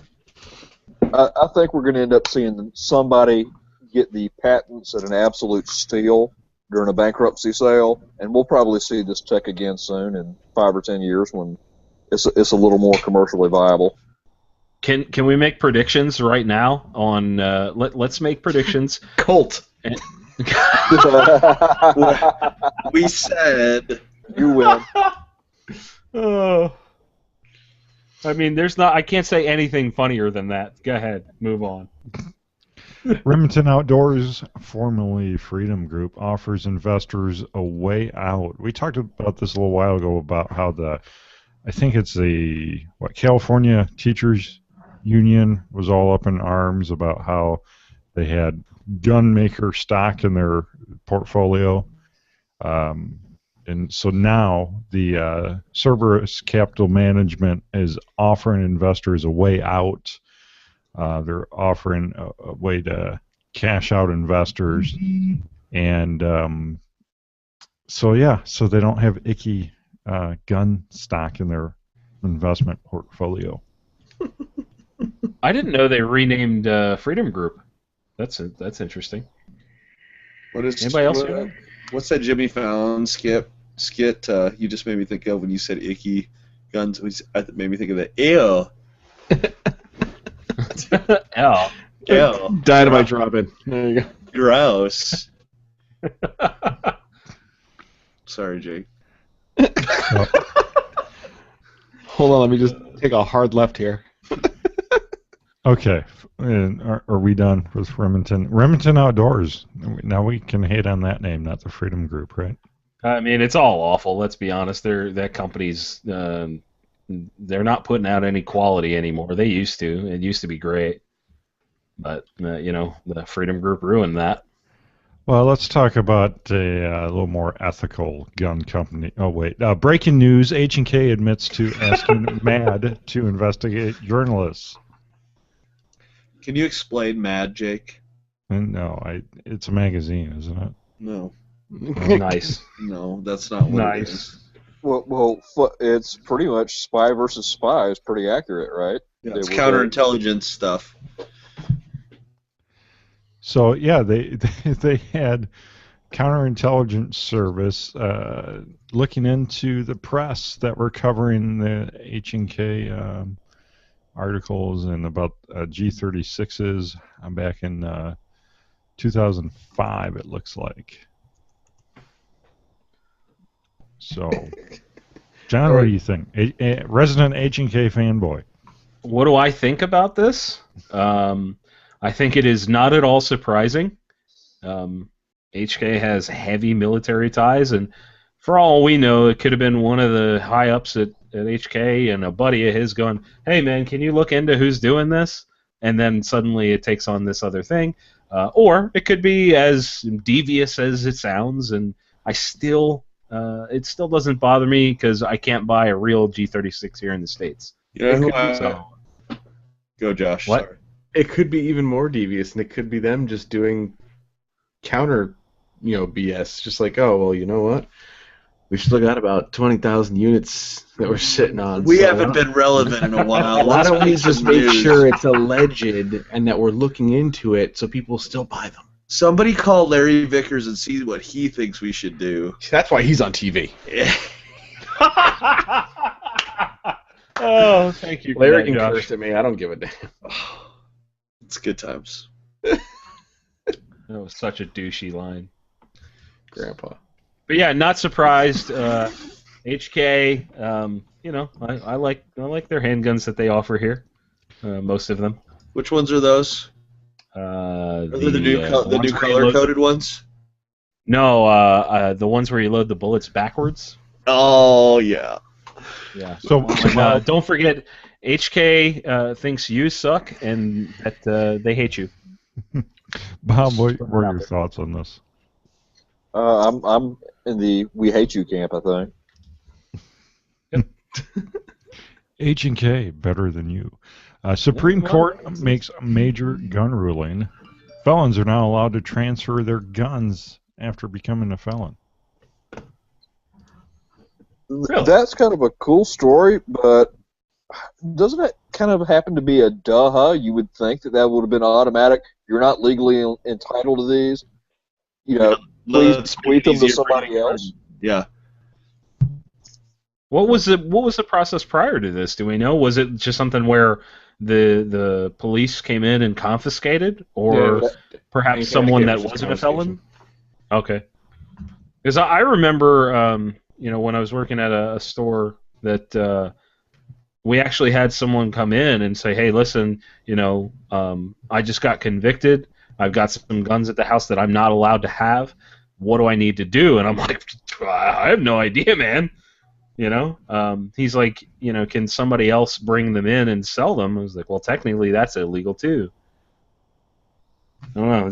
I think we're gonna end up seeing somebody get the patents at an absolute steal during a bankruptcy sale, and we'll probably see this tech again soon in 5 or 10 years when it's a little more commercially viable. Can we make predictions right now on? Let's make predictions. Colt. We said You win. Oh. I mean, I can't say anything funnier than that. Go ahead, move on. Remington Outdoors, formerly Freedom Group, offers investors a way out. We talked about this a little while ago about how I think it's the California Teachers Union was all up in arms about how they had gun maker stock in their portfolio. And so now the Cerberus Capital Management is offering investors a way out. They're offering a way to cash out investors, and so they don't have icky gun stock in their investment portfolio. I didn't know they renamed Freedom Group. That's interesting. Anybody else? What's that Jimmy Fallon skit? You just made me think of when you said icky guns. It made me think of the ew. L. Ew. Dynamite dropping. There you go. Gross. Sorry, Jake. Hold on, let me just take a hard left here. Okay, and are we done with Remington? Remington Outdoors. Now we can hate on that name, not the Freedom Group, right? I mean, it's all awful. Let's be honest. That company's they're not putting out any quality anymore. They used to. It used to be great, but the Freedom Group ruined that. Well, let's talk about a little more ethical gun company. Oh wait, breaking news: H&K admits to asking MAD to investigate journalists. Can you explain MAD, Jake? No, it's a magazine, isn't it? No. Nice. No, that's not what it is. Well, it's pretty much spy versus spy is pretty accurate, right? Yeah, it's counterintelligence stuff. So yeah, they had counterintelligence service looking into the press that were covering the H&K articles and about G36s back in 2005, it looks like. So, John, what do you think? A resident H&K fanboy. What do I think about this? I think it is not at all surprising. HK has heavy military ties, and for all we know, it could have been one of the high-ups at HK and a buddy of his going, hey, man, can you look into who's doing this? And then suddenly it takes on this other thing. Or it could be as devious as it sounds, and it still doesn't bother me because I can't buy a real G36 here in the States. Go, Josh. What? Sorry. It could be even more devious, and it could be them just doing counter, BS. Just like, oh, well, you know what? We've still got about 20,000 units that we're sitting on. We haven't been relevant in a while. Why don't we just make sure it's alleged and that we're looking into it so people still buy them? Somebody call Larry Vickers and see what he thinks we should do. That's why he's on TV. Oh, thank you. Larry can curse at me. I don't give a damn. It's good times. That was such a douchey line. Grandpa. But yeah, not surprised. HK, I like their handguns that they offer here. Most of them. Which ones are those? Are they the new color-coded ones? No, the ones where you load the bullets backwards. Oh yeah. Yeah. So don't forget, HK thinks you suck and that they hate you. Bob, what are your thoughts on this? I'm in the we hate you camp, I think. H&K, better than you. Supreme Court makes a major gun ruling. Felons are now allowed to transfer their guns after becoming a felon. Really? That's kind of a cool story, but doesn't it kind of happen to be a duh? You would think that would have been automatic. You're not legally entitled to these. Please tweet them to somebody else. Yeah. What was the process prior to this? Do we know? Was it just something where the police came in and confiscated, or perhaps someone that wasn't a felon? Okay. Because I remember, when I was working at a store that we actually had someone come in and say, "Hey, listen, I just got convicted. I've got some guns at the house that I'm not allowed to have. What do I need to do?" And I'm like, "I have no idea, man." He's like, can somebody else bring them in and sell them? I was like, well, technically that's illegal too. I don't know.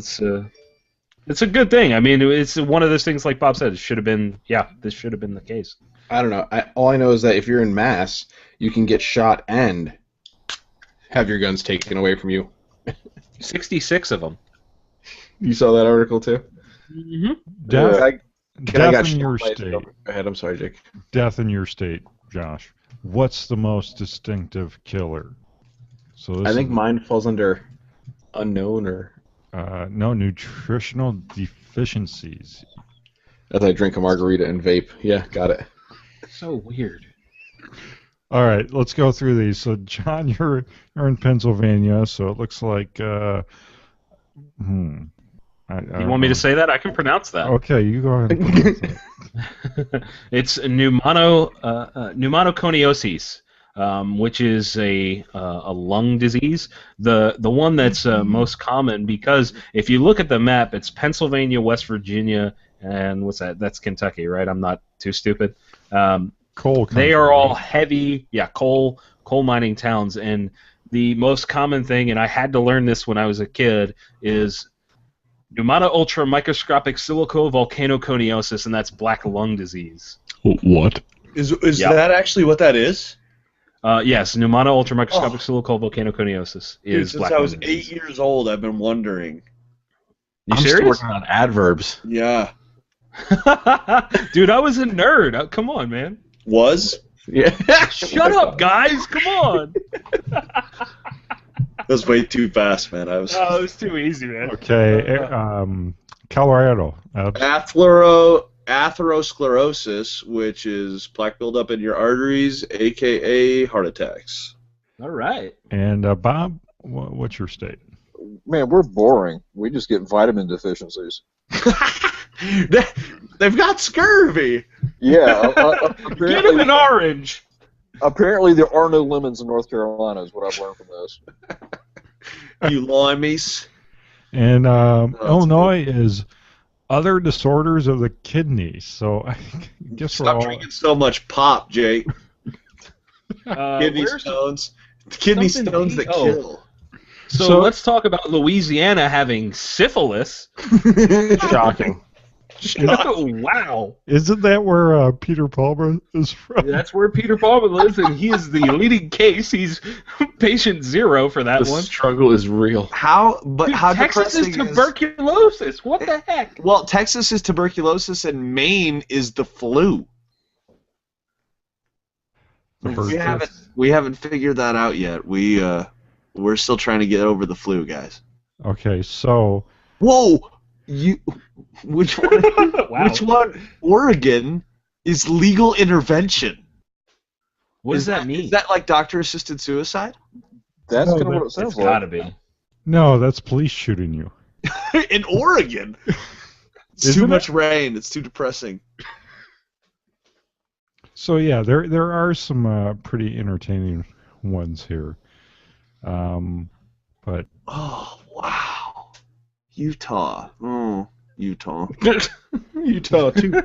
It's a good thing. I mean, it's one of those things, like Bob said, this should have been the case. I don't know. All I know is that if you're in mass, you can get shot and have your guns taken away from you. 66 of them. You saw that article too? Mm-hmm. Death in your state. Go ahead. I'm sorry, Jake. Death in your state, Josh. What's the most distinctive killer? So I think mine falls under unknown or... no, nutritional deficiencies. As I drink a margarita and vape. Yeah, got it. So weird. All right, let's go through these. So, John, you're in Pennsylvania, so it looks like... you want me to say that? I can pronounce that. Okay, you go ahead and pronounce it. It's pneumoconiosis, which is a lung disease. The one that's most common, because if you look at the map, it's Pennsylvania, West Virginia, and what's that? That's Kentucky, right? I'm not too stupid. Coal. They are all heavy, coal mining towns, and the most common thing, and I had to learn this when I was a kid, is pneumono-ultramicroscopic silicovolcanoconiosis, and that's black lung disease. What? Is that actually what that is? Yes, pneumono-ultramicroscopic silicovolcanoconiosis is Dude, black since I lung was disease. 8 years old, I've been wondering. You I'm still serious? working on adverbs. Yeah. Dude, I was a nerd. Come on, man. Was? Yeah. Shut up, guys. Come on. That was way too fast, man. Oh, it was too easy, man. Okay, Colorado. Atherosclerosis, which is plaque buildup in your arteries, a.k.a. heart attacks. All right. And Bob, what's your state? Man, we're boring. We just get vitamin deficiencies. They've got scurvy. Yeah. Get him an orange. Apparently, there are no lemons in North Carolina, is what I've learned from this. You limeys. And Illinois is other disorders of the kidneys. So I guess we're Stop all... drinking so much pop, Jake. Kidney Where's stones. Kidney something stones that oh. kill. So let's talk about Louisiana having syphilis. Shocking. Wow. Isn't that where Peter Palmer is from? That's where Peter Palmer lives, and he is the leading case. He's patient 0 for that The one. struggle is real. How Texas is depressing tuberculosis. What the heck? Well, Texas is tuberculosis, and Maine is the flu. We haven't figured that out yet. We're still trying to get over the flu, guys. Okay, so... Whoa! Which one? Wow. Which one? Oregon is legal intervention. What does that mean? Is that like doctor-assisted suicide? That's No, kind of what it It's sounds gotta like. be. No, that's police shooting you. In Oregon? It's Isn't too it? much rain. It's too depressing. So yeah, there are some pretty entertaining ones here. But Oh, wow. Utah. Oh, Utah. Utah, too.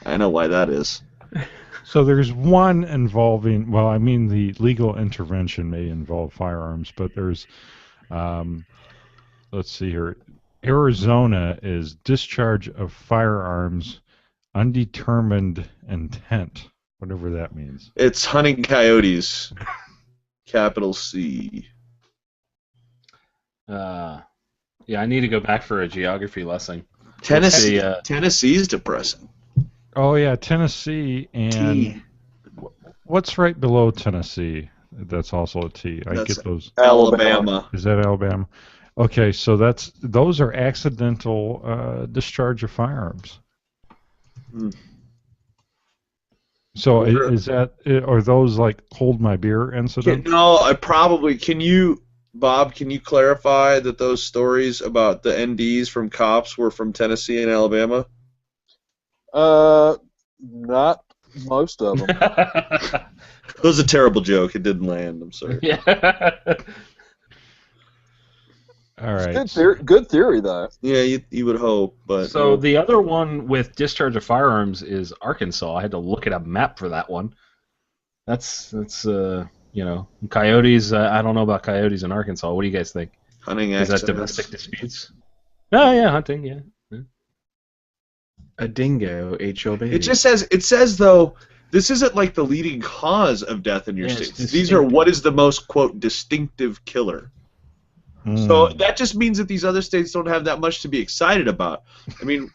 I know why that is. so there's one involving, well, I mean the legal intervention may involve firearms, but there's let's see here. Arizona is discharge of firearms undetermined intent, whatever that means. It's hunting coyotes. Capital C. Yeah, I need to go back for a geography lesson. Tennessee's depressing. Oh yeah, Tennessee, and what's right below Tennessee? That's also a T. I That's get those. Alabama. Is that Alabama? Okay, so those are accidental discharge of firearms. So is that, are those like hold my beer incidents? No, Bob, can you clarify that those stories about the NDs from cops were from Tennessee and Alabama? Not most of them. That was a terrible joke. It didn't land. I'm sorry. Yeah. All right. Good theory, though. Yeah, you would hope, but So the other one with discharge of firearms is Arkansas. I had to look at a map for that one. That's coyotes. I don't know about coyotes in Arkansas. What do you guys think? hunting Is that accidents. domestic disputes? Oh yeah, hunting. Yeah. A dingo ate your baby. It says though, this isn't like the leading cause of death in your Yeah, it's states. These are what is the most quote distinctive killer. So that just means that these other states don't have that much to be excited about. I mean, New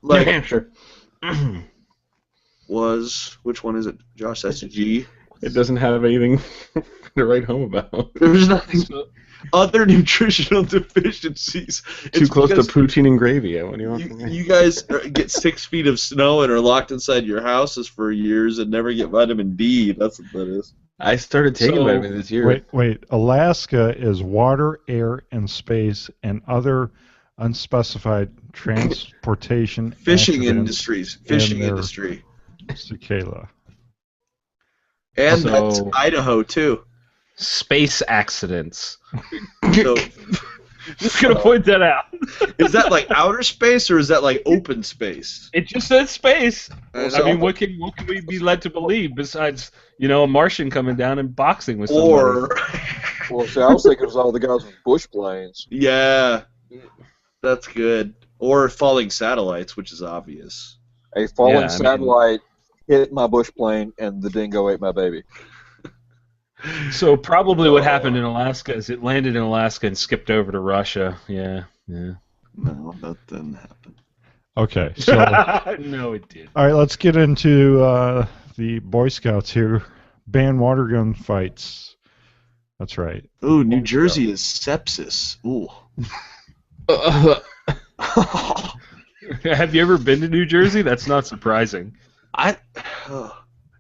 like Hampshire. which one is it, Josh? That's a G. It doesn't have anything to write home about. There's nothing other nutritional deficiencies. Too It's close to because poutine and gravy. What do you want from me? you guys get 6 feet of snow and are locked inside your houses for years and never get vitamin D. That's what that is. I started taking vitamin this year. Wait. Alaska is water, air, and space and other unspecified transportation Fishing accidents industry. Cicala. And So- that's Idaho too. Space accidents. So Just gonna point that out. is that like outer space or is that like open space? It just says space. I So- mean, what can we be led to believe besides a Martian coming down and boxing with somebody? Or Well, see, I was thinking it was all the guys with bush planes. yeah, that's good. Or falling satellites, which is obvious. A falling Yeah, I mean- satellite hit my bush plane, and the dingo ate my baby. So probably what happened in Alaska is it landed in Alaska and skipped over to Russia. Yeah. No, that didn't happen. Okay, so No, it did. all right, let's get into the Boy Scouts here. Ban water gun fights. That's right. Ooh, New Jersey is sepsis. Ooh. Have you ever been to New Jersey? That's not surprising.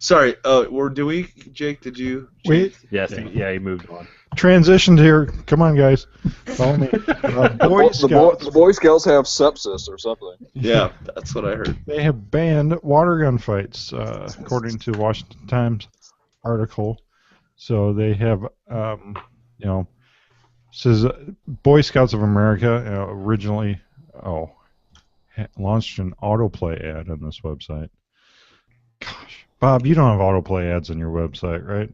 Sorry. Do we? Jake, did you? Wait, Yes. Yeah, he moved on. transitioned here. Come on, guys. Follow me. Boy Scouts. The Boy Scouts have sepsis or something. Yeah, that's what I heard. They have banned water gun fights, according to Washington Times article. So they have, says Boy Scouts of America originally, launched an autoplay ad on this website. Gosh, Bob, you don't have autoplay ads on your website, right?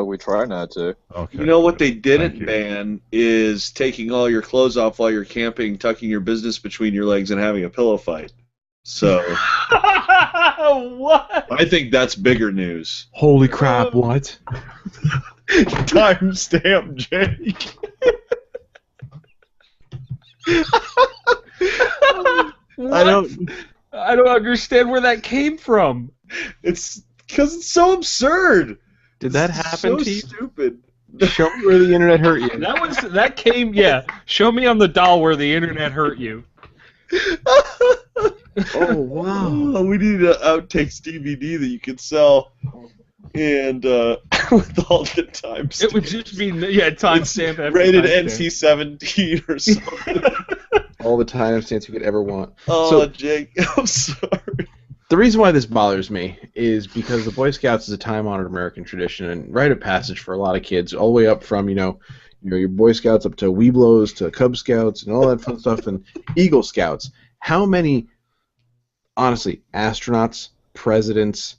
We try not to. Okay. You know what they Thank didn't you. ban is taking all your clothes off while you're camping, tucking your business between your legs, and having a pillow fight. So What? I think that's bigger news. Holy crap, what? Timestamp, Jake. I don't understand where that came from. It's because it's so absurd. Did that It's happen so to you? stupid. Show me where the internet hurt you. That came. Yeah. Show me on the doll where the internet hurt you. Oh, wow. Oh, we need an outtakes DVD that you could sell, and with all the timestamps. It would just be timestamp. after Rated timestamp. NC-17 or something. All the timestamps you could ever want. Oh, So- Jake, I'm sorry. The reason why this bothers me is because the Boy Scouts is a time-honored American tradition and rite of passage for a lot of kids, all the way up from your Boy Scouts up to Weeblos to Cub Scouts and all that fun stuff and Eagle Scouts. How many, honestly, astronauts, presidents,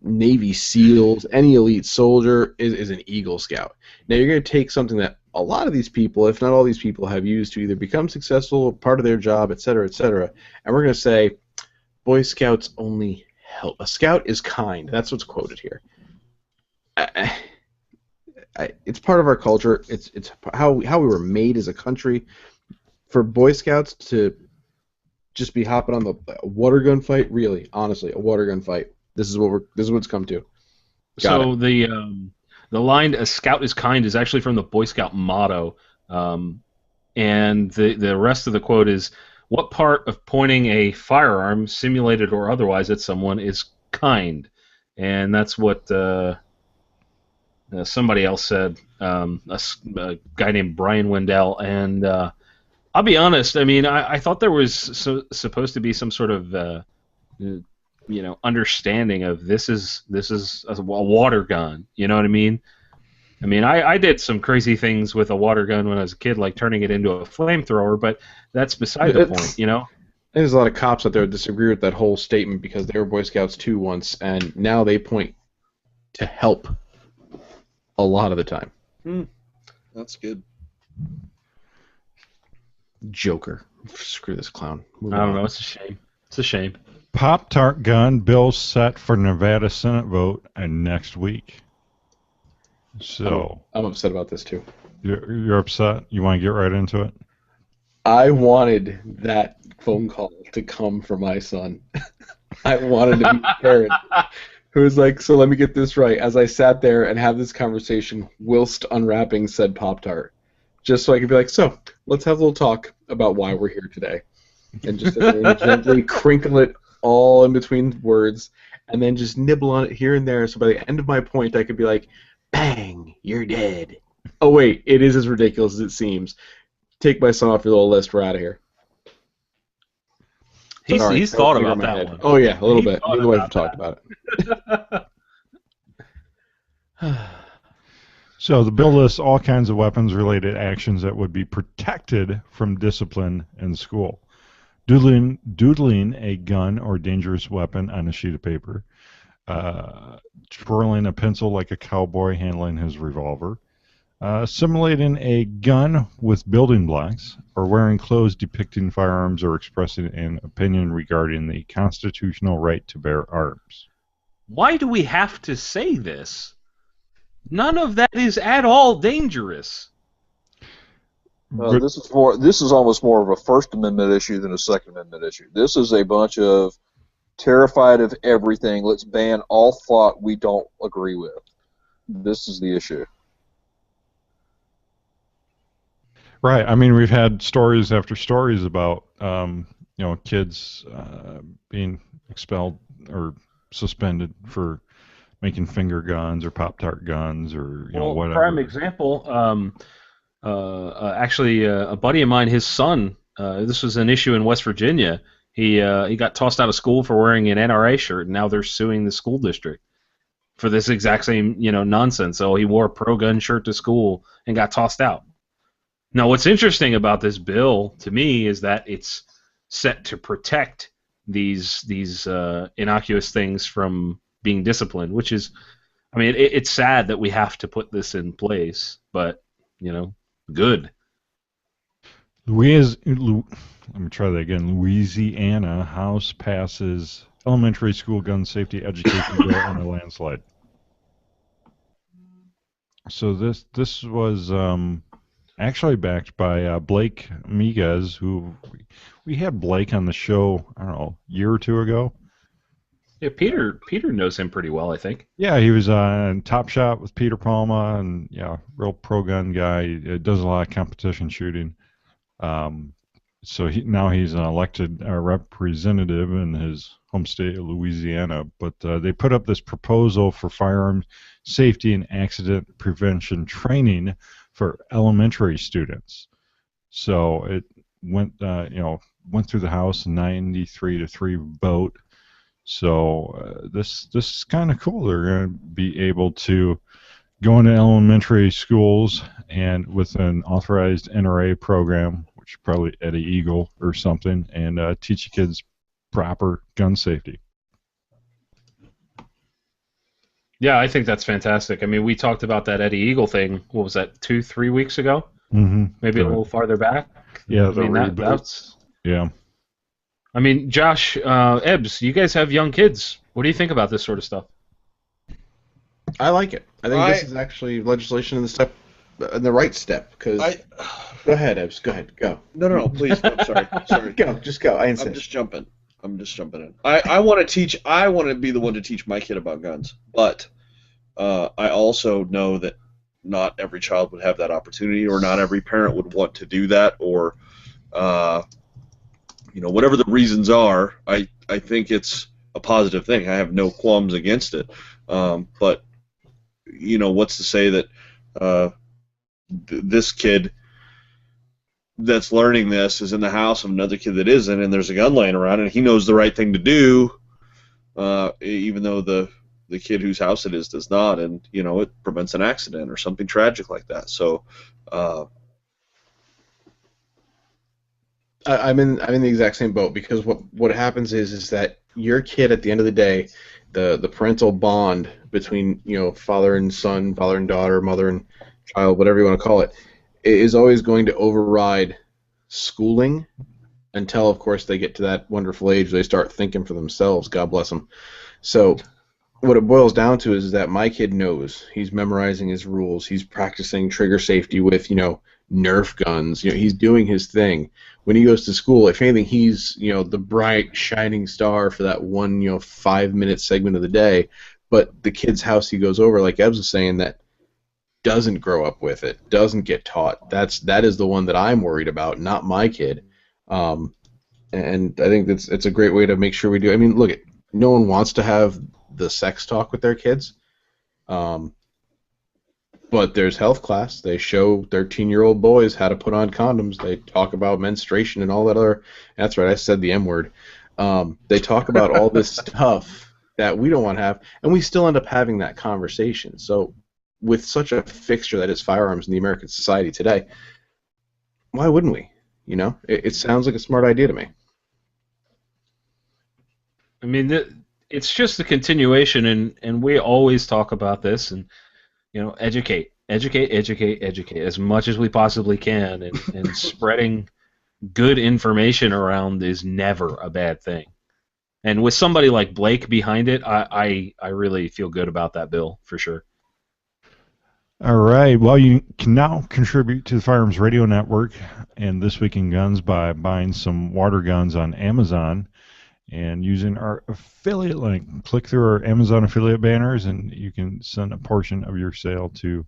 Navy SEALs, any elite soldier is an Eagle Scout? Now you're going to take something that a lot of these people, if not all these people, have used to either become successful, part of their job, etc., etc., and we're going to say, Boy Scouts only help. A scout is kind. That's what's quoted here. It's part of our culture. It's how we were made as a country. For Boy Scouts to just be hopping on the water gun fight, really, honestly, a water gun fight. This is what it's come to. So the line "A scout is kind" is actually from the Boy Scout motto, and the rest of the quote is, "What part of pointing a firearm, simulated or otherwise, at someone is kind, and that's what somebody else said. A guy named Brian Wendell, and I'll be honest. I mean, I thought there was supposed to be some sort of understanding of this is a water gun. You know what I mean? I mean, I did some crazy things with a water gun when I was a kid, like turning it into a flamethrower, but that's beside the point, you know? There's a lot of cops out there that disagree with that whole statement because they were Boy Scouts too once, and now they point to help a lot of the time. That's good. Joker. Screw this clown. I don't know. It's a shame. It's a shame. Pop-Tart gun bill set for Nevada Senate vote next week. So I'm upset about this too. You're upset? You want to get right into it? I wanted that phone call to come from my son. I wanted to be a parent who was like, so let me get this right. As I sat there and have this conversation whilst unwrapping said Pop-Tart, just so I could be like, so let's have a little talk about why we're here today. And just gently crinkle it all in between words and then just nibble on it here and there. So by the end of my point, I could be like, bang, you're dead. Oh, wait, it is as ridiculous as it seems. Take my son off your little list. We're out of here. He's thought about that one. Oh, yeah, a little bit. Me and the wife have talked about it. So the bill lists all kinds of weapons-related actions that would be protected from discipline in school. Doodling a gun or dangerous weapon on a sheet of paper. Twirling a pencil like a cowboy handling his revolver. Simulating a gun with building blocks, or wearing clothes depicting firearms or expressing an opinion regarding the constitutional right to bear arms. Why do we have to say this? None of that is at all dangerous. This is almost more of a First Amendment issue than a Second Amendment issue. This is a bunch of terrified of everything. Let's ban all thought we don't agree with. This is the issue. Right. I mean, we've had stories after stories about kids being expelled or suspended for making finger guns or Pop-Tart guns or whatever. Prime example. Actually, a buddy of mine, his son. This was an issue in West Virginia. He got tossed out of school for wearing an NRA shirt, and now they're suing the school district for this exact same nonsense. So he wore a pro-gun shirt to school and got tossed out. Now, what's interesting about this bill to me is that it's set to protect these innocuous things from being disciplined, which is, I mean, it's sad that we have to put this in place, but good. Let me try that again. Louisiana House passes elementary school gun safety education bill in a landslide. So this was actually backed by Blake Miguez, who we had Blake on the show, I don't know, a year or two ago. Yeah, Peter knows him pretty well, I think. Yeah, he was on Top Shot with Peter Palma, and real pro-gun guy. He does a lot of competition shooting. So now he's an elected representative in his home state of Louisiana. But they put up this proposal for firearms safety and accident prevention training for elementary students. So it went through the House 93-3 vote. So this is kind of cool. They're going to be able to go into elementary schools and with an authorized NRA program, which is probably Eddie Eagle or something, and teach kids proper gun safety. Yeah, I think that's fantastic. I mean, we talked about that Eddie Eagle thing. What was that, 2-3 weeks ago? Mm-hmm. Maybe a little farther back. Yeah, I mean, that's. Yeah. I mean, Josh, Ebbs, you guys have young kids. What do you think about this sort of stuff? I like it. I think this is actually legislation in the right step. Because go ahead, Ebbs. Go ahead. Go. No, please. I'm sorry. Go. Just go. I insist. I'm just jumping in. I want to be the one to teach my kid about guns, but I also know that not every child would have that opportunity, or not every parent would want to do that, or whatever the reasons are. I think it's a positive thing. I have no qualms against it. But what's to say that this kid that's learning this is in the house of another kid that isn't, and there's a gun laying around, and he knows the right thing to do, even though the kid whose house it is does not, and it prevents an accident or something tragic like that. So I'm in the exact same boat, because what happens is that your kid, at the end of the day, the parental bond between father and son, father and daughter, mother and child, whatever you want to call it, is always going to override schooling until, of course, they get to that wonderful age where they start thinking for themselves. God bless them. So what it boils down to is that my kid knows. He's memorizing his rules. He's practicing trigger safety with, Nerf guns. He's doing his thing. When he goes to school, if anything, he's, the bright, shining star for that one, 5-minute segment of the day. But the kid's house he goes over, like Ebbs was saying, that doesn't grow up with it, doesn't get taught. That is the one that I'm worried about, not my kid. And I think it's a great way to make sure we do. I mean, look, no one wants to have the sex talk with their kids. But there's health class. They show 13-year-old boys how to put on condoms. They talk about menstruation and all that other. That's right, I said the M word. They talk about all this stuff that we don't want to have, and we still end up having that conversation. So, with such a fixture that is firearms in the American society today, why wouldn't we? It sounds like a smart idea to me. I mean, it's just a continuation, and we always talk about this, and educate as much as we possibly can, and spreading good information around is never a bad thing. And with somebody like Blake behind it, I really feel good about that bill, for sure. All right. Well, you can now contribute to the Firearms Radio Network and This Week in Guns by buying some water guns on Amazon and using our affiliate link. Click through our Amazon affiliate banners, and you can send a portion of your sale to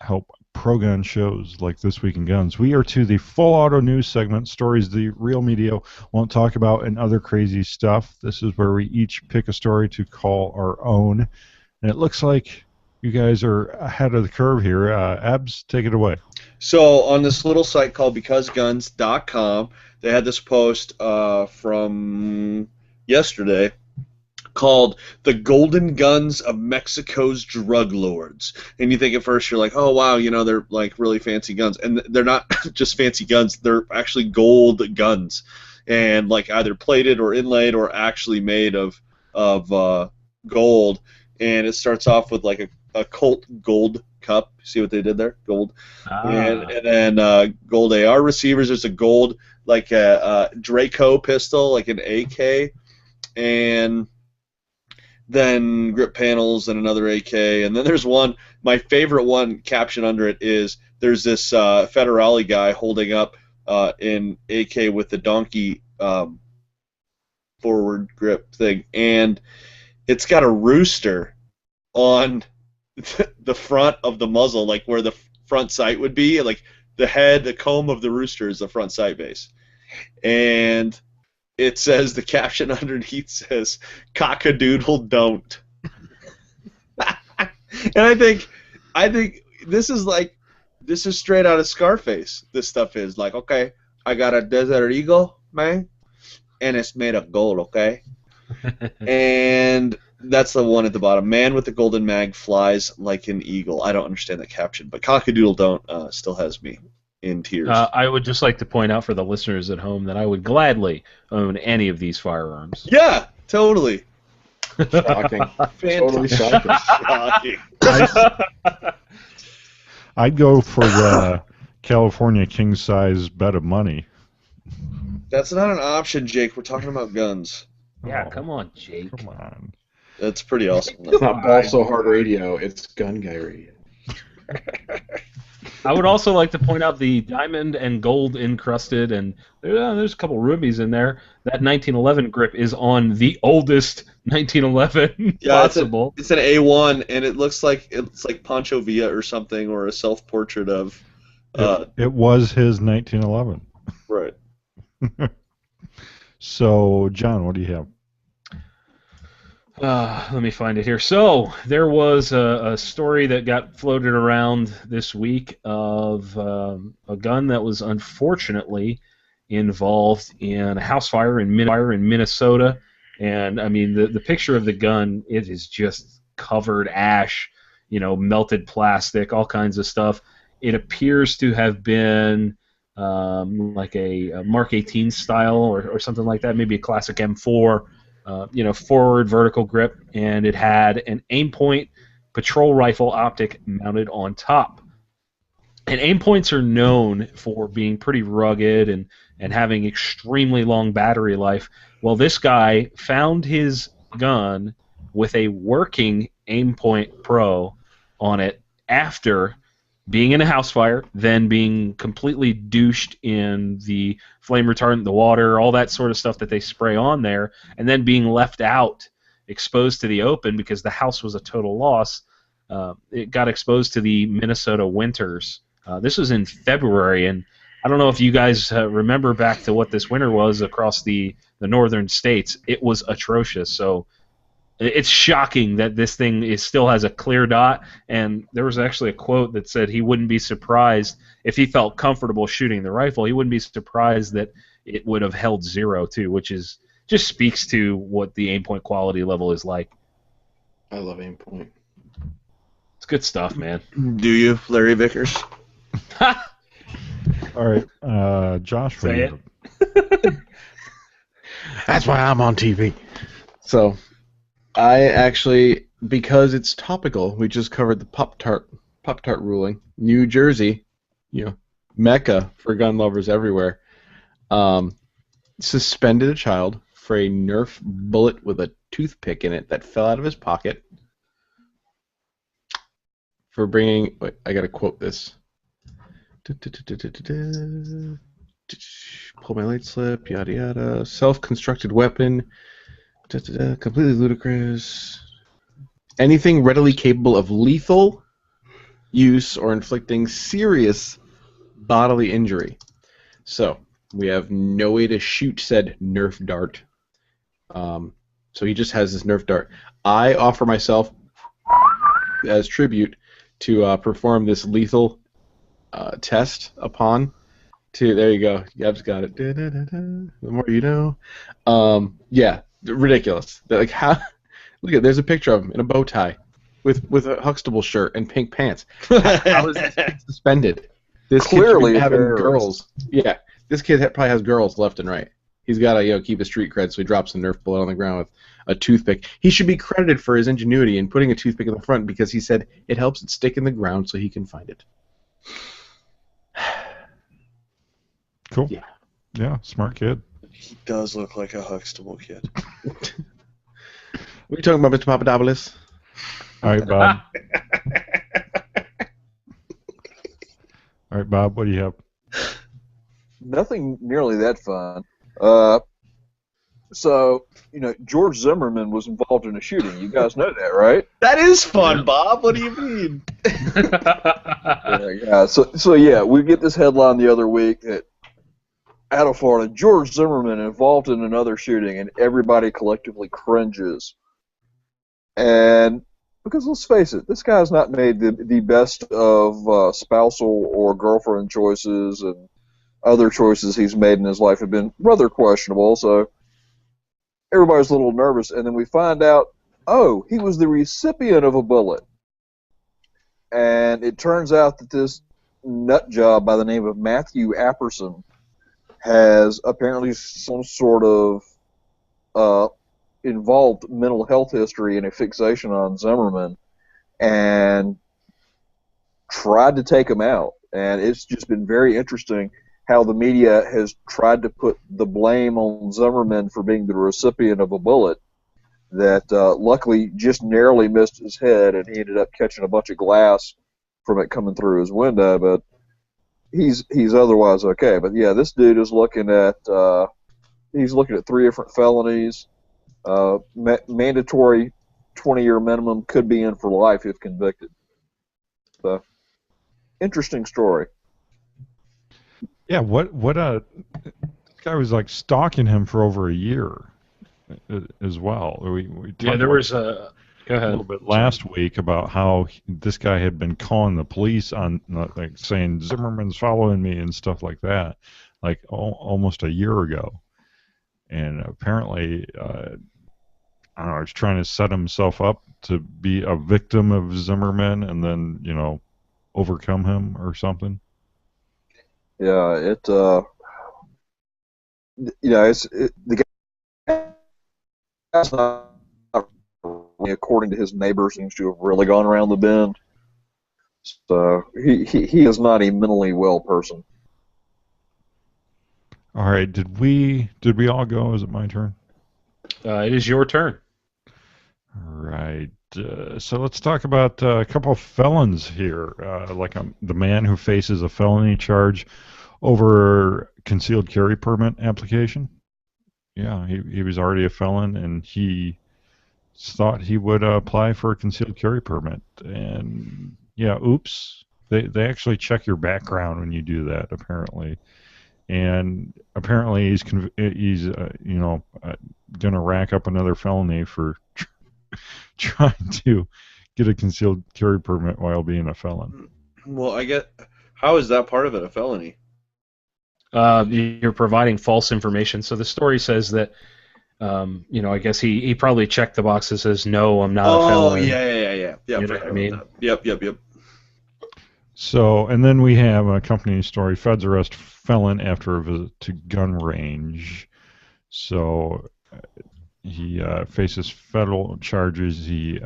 help pro-gun shows like This Week in Guns. We are to the full auto news segment, stories the real media won't talk about, and other crazy stuff. This is where we each pick a story to call our own, and it looks like you guys are ahead of the curve here. Ebbs, take it away. So on this little site called BecauseGuns.com, they had this post from yesterday called "The Golden Guns of Mexico's Drug Lords." And you think at first, you're like, oh, wow, they're like really fancy guns. And they're not just fancy guns. They're actually gold guns. And like either plated or inlaid or actually made of gold. And it starts off with like a Colt gold cup. See what they did there? Gold. And then gold AR receivers. There's a gold, like a Draco pistol, like an AK. And then grip panels and another AK. And then there's one, my favorite one, caption under it is, there's this Federale guy holding up an AK with the donkey forward grip thing. And it's got a rooster on the front of the muzzle, like where the front sight would be. Like the comb of the rooster is the front sight base. And it says, the caption underneath says, "Cockadoodle don't." And I think this is straight out of Scarface. This stuff is like, okay, I got a Desert Eagle, man, and it's made of gold, okay? And that's the one at the bottom. Man with the golden mag flies like an eagle. I don't understand that caption, but Cockadoodle don't still has me in tears. I would just like to point out for the listeners at home that I would gladly own any of these firearms. Yeah, totally. Shocking. Totally shocking. Shocking. I'd go for the California king-size bed of money. That's not an option, Jake. We're talking about guns. Yeah, come on, Jake. Come on. That's pretty awesome. It's not Ball So Hard Radio, it's Gun Guy Radio. I would also like to point out the diamond and gold encrusted, and there's a couple rubies in there. That 1911 grip is on the oldest 1911 possible. It's an A1, and it looks like it's like Pancho Villa or something, or a self-portrait of. It was his 1911. Right. So, John, what do you have? Let me find it here. So there was a story that got floated around this week of a gun that was unfortunately involved in a house fire in Minnesota. And I mean, the picture of the gun, it is just covered ash, melted plastic, all kinds of stuff. It appears to have been like a Mark 18 style or something like that, maybe a classic M4. Forward vertical grip, and it had an aim point patrol rifle optic mounted on top. And aim points are known for being pretty rugged and having extremely long battery life. Well, this guy found his gun with a working aim point pro on it after being in a house fire, then being completely douched in the flame retardant, the water, all that sort of stuff that they spray on there, and then being left out, exposed to the open because the house was a total loss. It got exposed to the Minnesota winters. This was in February, and I don't know if you guys remember back to what this winter was across the northern states. It was atrocious, so it's shocking that this thing still has a clear dot, and there was actually a quote that said he wouldn't be surprised if he felt comfortable shooting the rifle. He wouldn't be surprised that it would have held 0 too, which is just speaks to what the aim point quality level is like. I love aim point. It's good stuff, man. Do you, Larry Vickers? All right, Josh. Say it. That's why I'm on TV. So, I actually, because it's topical, we just covered the Pop-Tart ruling. New Jersey, mecca for gun lovers everywhere, suspended a child for a Nerf bullet with a toothpick in it that fell out of his pocket for bringing. Wait, I gotta quote this. Pull my light slip. Yada yada. Self-constructed weapon. Completely ludicrous. Anything readily capable of lethal use or inflicting serious bodily injury. So, we have no way to shoot said Nerf dart. So he just has this Nerf dart. I offer myself as tribute to perform this lethal test upon. There you go. Ebbs got it. The more you know. Yeah. Ridiculous. Like how? Look at there's a picture of him in a bow tie, with a Huxtable shirt and pink pants. How is this kid suspended? This Clearly kid having terrorist. girls. Yeah, this kid probably has girls left and right. He's got to keep his street cred, so he drops the Nerf bullet on the ground with a toothpick. He should be credited for his ingenuity in putting a toothpick in the front because he said it helps it stick in the ground so he can find it. Cool. Yeah. Yeah, smart kid. He does look like a Huxtable kid. What are you talking about, Mr. Papadopoulos? All right, Bob. All right, Bob, what do you have? Nothing nearly that fun. So, George Zimmerman was involved in a shooting. You guys know that, right? That is fun, Bob. What do you mean? Yeah. So yeah, we get this headline the other week that out of Florida, George Zimmerman involved in another shooting, and everybody collectively cringes. And because let's face it, this guy's not made the best of spousal or girlfriend choices, and other choices he's made in his life have been rather questionable. So everybody's a little nervous, and then we find out, oh, he was the recipient of a bullet. And it turns out that this nut job by the name of Matthew Apperson has apparently some sort of involved mental health history and a fixation on Zimmerman, and tried to take him out. And it's just been very interesting how the media has tried to put the blame on Zimmerman for being the recipient of a bullet that luckily just narrowly missed his head, and he ended up catching a bunch of glass from it coming through his window. But he's otherwise okay. But yeah, this dude is looking at 3 different felonies, mandatory 20-year minimum, could be in for life if convicted. So interesting story. Yeah, what this guy was like stalking him for over a year. as well. We Yeah, talked there about was a. Go a ahead. little bit last week about how this guy had been calling the police on, like, saying Zimmerman's following me and stuff like that, like almost a year ago. And apparently, I don't know, he's trying to set himself up to be a victim of Zimmerman and then, overcome him or something. Yeah, the guy's not really, according to his neighbor, seems to have really gone around the bend. So he is not a mentally well person. All right, did we all go? Is it my turn? It is your turn. All right. So let's talk about a couple of felons here, the man who faces a felony charge over concealed carry permit application. Yeah, he was already a felon, and he thought he would apply for a concealed carry permit. And yeah, oops, they actually check your background when you do that, apparently. And apparently he's gonna rack up another felony for trying to get a concealed carry permit while being a felon. Well, how is that part of it a felony? You're providing false information. So the story says that, I guess he probably checked the box that says, no, I'm not a felon. Oh, yeah. You know what I mean? Yep. So, and then we have a company story. Feds arrest felon after a visit to gun range. So he faces federal charges. He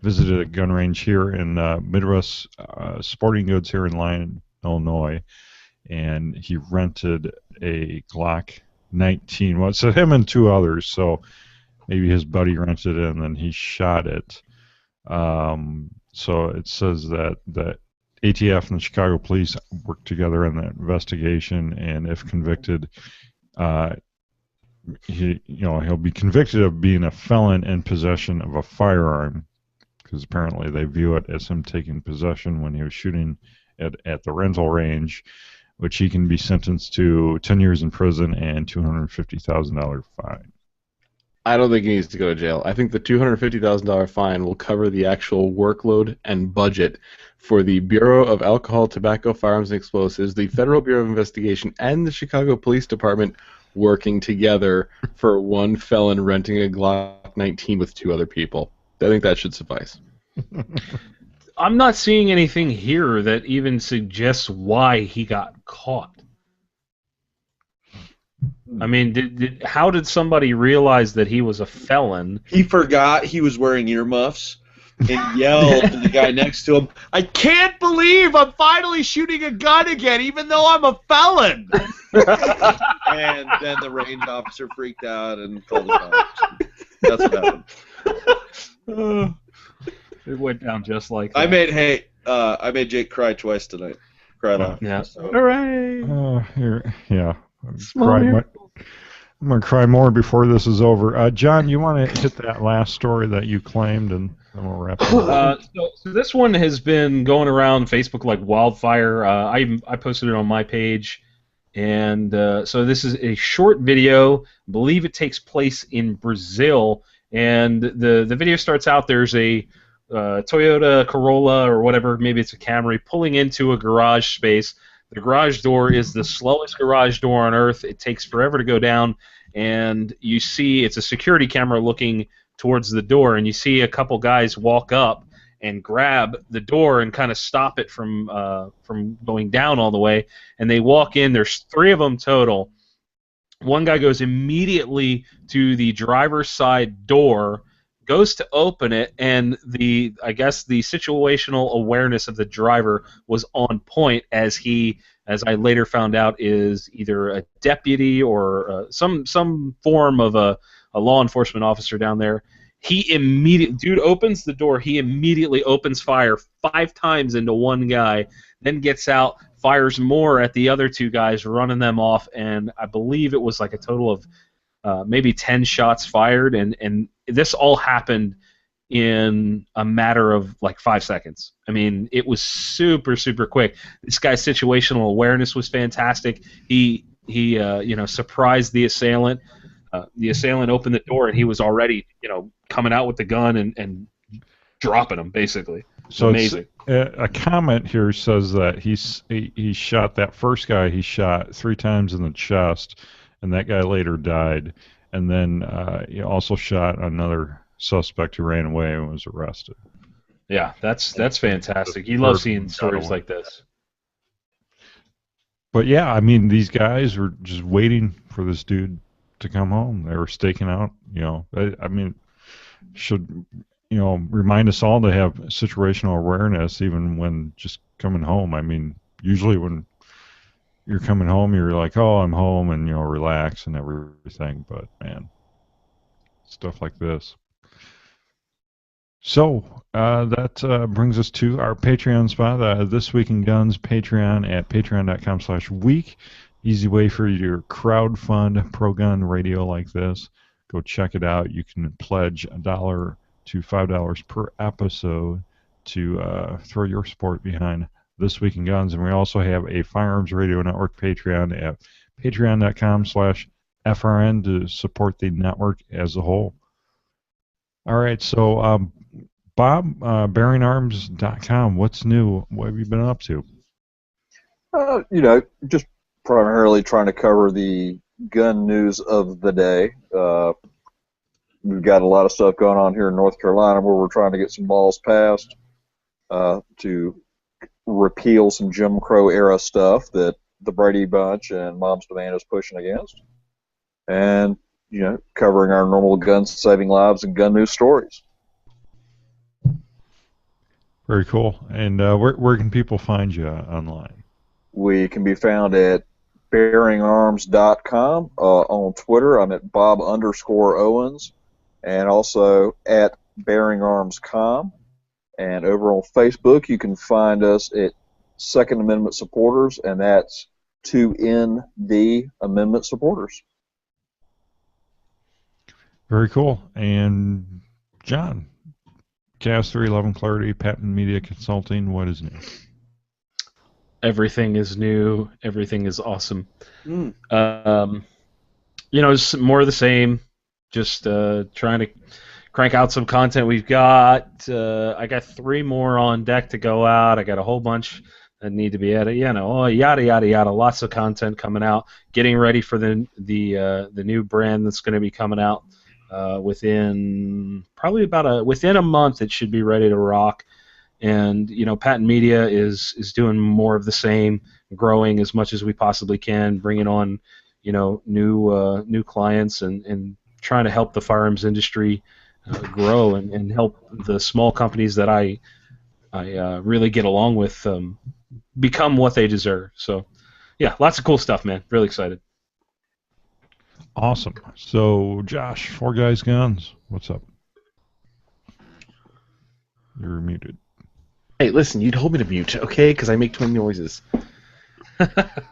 visited a gun range here in Midwest Sporting Goods here in Lyon, Illinois, and he rented a Glock 19. Well, it said him and two others, so maybe his buddy rented it and then he shot it. So it says that ATF and the Chicago police worked together in that investigation, and if convicted, he'll be convicted of being a felon in possession of a firearm, because apparently they view it as him taking possession when he was shooting at the rental range, which he can be sentenced to 10 years in prison and $250,000 fine. I don't think he needs to go to jail. I think the $250,000 fine will cover the actual workload and budget for the Bureau of Alcohol, Tobacco, Firearms, and Explosives, the Federal Bureau of Investigation, and the Chicago Police Department working together for one felon renting a Glock 19 with two other people. I think that should suffice. I'm not seeing anything here that even suggests why he got caught. I mean, how did somebody realize that he was a felon? He forgot he was wearing earmuffs and yelled to the guy next to him, "I can't believe I'm finally shooting a gun again, even though I'm a felon!" And then the range officer freaked out and called the cops. That's what happened. It went down just like that. I made Jake cry twice tonight. Cried off. Yeah. So. All right. Yeah. I'm going to cry more before this is over. John, you want to hit that last story that you claimed, and then we'll wrap it up. So this one has been going around Facebook like wildfire. I posted it on my page. And so this is a short video. I believe it takes place in Brazil. And the video starts out, there's a Toyota Corolla or whatever, maybe it's a Camry, pulling into a garage space. The garage door is the slowest garage door on earth. It takes forever to go down, and you see it's a security camera looking towards the door, and you see a couple guys walk up and grab the door and kind of stop it from going down all the way. And they walk in. There's three of them total. One guy goes immediately to the driver's side door, goes to open it, and I guess the situational awareness of the driver was on point, as he, as I later found out, is either a deputy or some form of a law enforcement officer down there. Dude opens the door, he immediately opens fire 5 times into one guy, then gets out, fires more at the other 2 guys, running them off, and I believe it was like a total of maybe 10 shots fired, and this all happened in a matter of like 5 seconds. I mean, it was super, super quick. This guy's situational awareness was fantastic. He surprised the assailant. the assailant opened the door and he was already, coming out with the gun and dropping them basically. So amazing. A comment here says that he shot that first guy. He shot 3 times in the chest, and that guy later died. And then he also shot another suspect who ran away and was arrested. Yeah, that's fantastic. You love seeing stories like this. But yeah, I mean, these guys were just waiting for this dude to come home. They were staking out. I mean, should remind us all to have situational awareness even when just coming home. I mean, usually when you're coming home, you're like, oh, I'm home, and relax and everything. But man, stuff like this. So that brings us to our Patreon spot. This Week in Guns Patreon at patreon.com/week. Easy way for you to crowdfund pro-gun radio like this. Go check it out. You can pledge $1 to $5 per episode to throw your support behind This Week in Guns. And we also have a Firearms Radio Network Patreon at patreon.com/FRN to support the network as a whole. All right, so Bob, bearingarms.com, what's new? What have you been up to? Just primarily trying to cover the gun news of the day. We've got a lot of stuff going on here in North Carolina where we're trying to get some laws passed to repeal some Jim Crow era stuff that the Brady Bunch and Mom's Demand is pushing against. And, covering our normal guns saving lives and gun news stories. Very cool. And where can people find you online? We can be found at bearingarms.com. On Twitter, I'm at Bob_Owens, and also at bearingarms.com. And over on Facebook, you can find us at Second Amendment Supporters, and that's 2ND Amendment Supporters. Very cool. And John, Cast 311 Clarity, Patton Media Consulting, what is new? Everything is new. Everything is awesome. It's more of the same. Just trying to crank out some content. We've got I got 3 more on deck to go out. I got a whole bunch that need to be added. Yada yada yada. Lots of content coming out. Getting ready for the new brand that's going to be coming out within probably within a month. It should be ready to rock. And Patton Media is doing more of the same, growing as much as we possibly can, bringing on new clients and trying to help the firearms industry grow and help the small companies that I really get along with become what they deserve. So yeah, lots of cool stuff, man. Really excited. Awesome. So Josh, 4 Guys Guns, what's up? You're muted. Hey, listen, you told me to mute, okay? Because I make twin noises.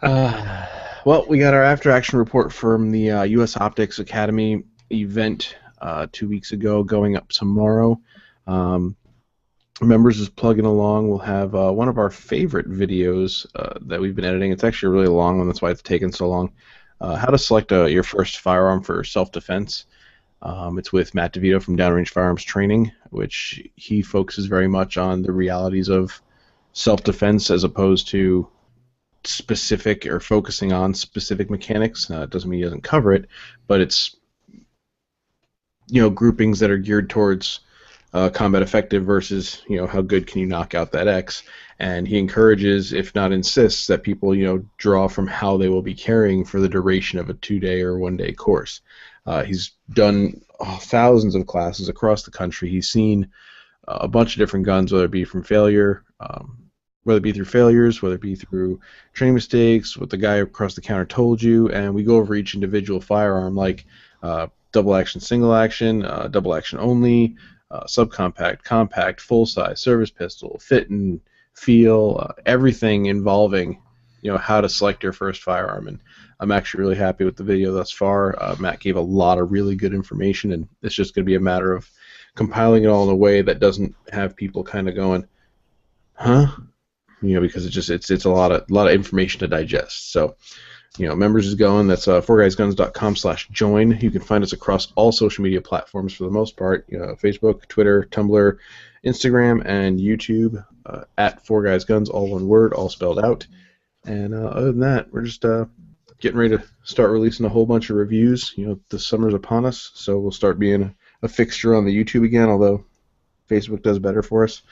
Well, we got our after-action report from the U.S. Optics Academy event 2 weeks ago, going up tomorrow. Members is plugging along. We'll have one of our favorite videos that we've been editing. It's actually a really long one. That's why it's taken so long. How to select your first firearm for self-defense. It's with Matt DeVito from Downrange Firearms Training, which he focuses very much on the realities of self-defense as opposed to specific or focusing on specific mechanics. It doesn't mean he doesn't cover it, but it's groupings that are geared towards combat effective versus how good can you knock out that X. And he encourages, if not insists, that people draw from how they will be carrying for the duration of a 2-day or 1-day course. He's done thousands of classes across the country. He's seen a bunch of different guns, whether it be from failure, whether it be through failures, whether it be through training mistakes, what the guy across the counter told you, and we go over each individual firearm, like double action, single action, double action only, subcompact, compact, full size, service pistol, fit and feel, everything involving how to select your first firearm. And I'm actually really happy with the video thus far. Matt gave a lot of really good information, and it's just going to be a matter of compiling it all in a way that doesn't have people kind of going, huh? Because it's a lot of information to digest. So members is going. That's 4guysguns.com/join. You can find us across all social media platforms for the most part. Facebook, Twitter, Tumblr, Instagram, and YouTube at 4guysguns, all one word, all spelled out. And other than that, we're just getting ready to start releasing a whole bunch of reviews. The summer's upon us, so we'll start being a fixture on the YouTube again, although Facebook does better for us.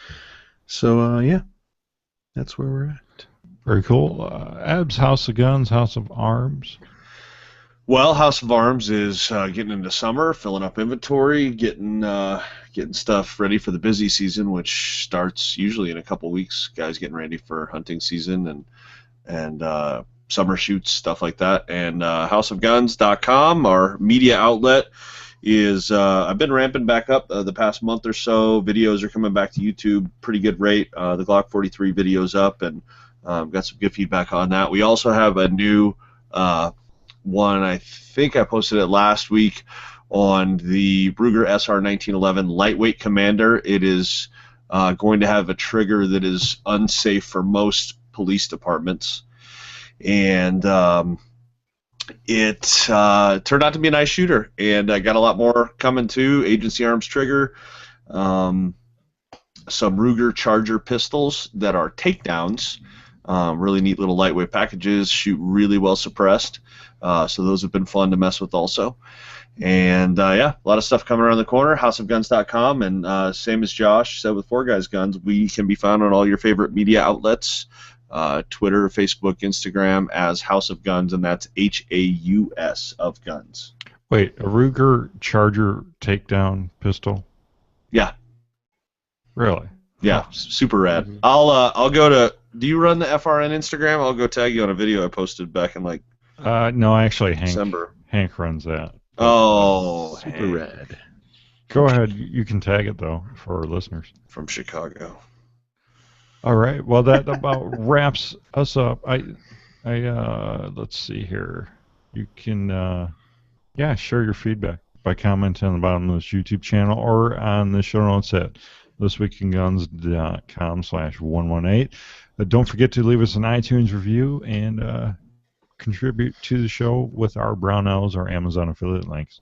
So, yeah, that's where we're at. Very cool. Ebbs, House of Guns, House of Arms. Well, House of Arms is getting into summer, filling up inventory, getting stuff ready for the busy season, which starts usually in a couple weeks. Guys getting ready for hunting season and summer shoots, stuff like that. And houseofguns.com, our media outlet, is I've been ramping back up the past month or so. Videos are coming back to YouTube, pretty good rate. The Glock 43 video's up, and got some good feedback on that. We also have a new one. I think I posted it last week on the Ruger SR 1911 Lightweight Commander. It is going to have a trigger that is unsafe for most police departments, and it turned out to be a nice shooter, and I got a lot more coming too. Agency Arms trigger, some Ruger Charger pistols that are takedowns, really neat little lightweight packages, shoot really well suppressed, so those have been fun to mess with also. And yeah, a lot of stuff coming around the corner. Houseofguns.com, and same as Josh said with 4Guys Guns, we can be found on all your favorite media outlets. Twitter, Facebook, Instagram as House of Guns, and that's HAUS of Guns. Wait, a Ruger Charger takedown pistol? Yeah. Really? Yeah, super rad. Mm-hmm. I'll go to. Do you run the FRN Instagram? I'll go tag you on a video I posted back in no, actually December. Hank runs that. Oh, super rad. Go ahead. You can tag it though for our listeners from Chicago. All right. Well, that about wraps us up. I let's see here. You can, share your feedback by commenting on the bottom of this YouTube channel or on the show notes at thisweekinguns.com/118. Don't forget to leave us an iTunes review and contribute to the show with our Brownells or Amazon affiliate links.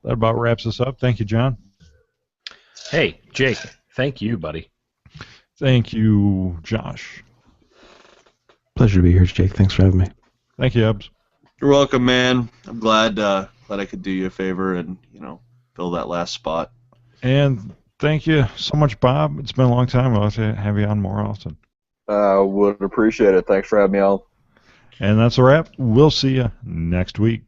That about wraps us up. Thank you, John. Hey, Jake. Thank you, buddy. Thank you, Josh. Pleasure to be here, Jake. Thanks for having me. Thank you, Ebbs. You're welcome, man. I'm glad I could do you a favor and fill that last spot. And thank you so much, Bob. It's been a long time. I'll have to have you on more often. Would appreciate it. Thanks for having me on. And that's a wrap. We'll see you next week.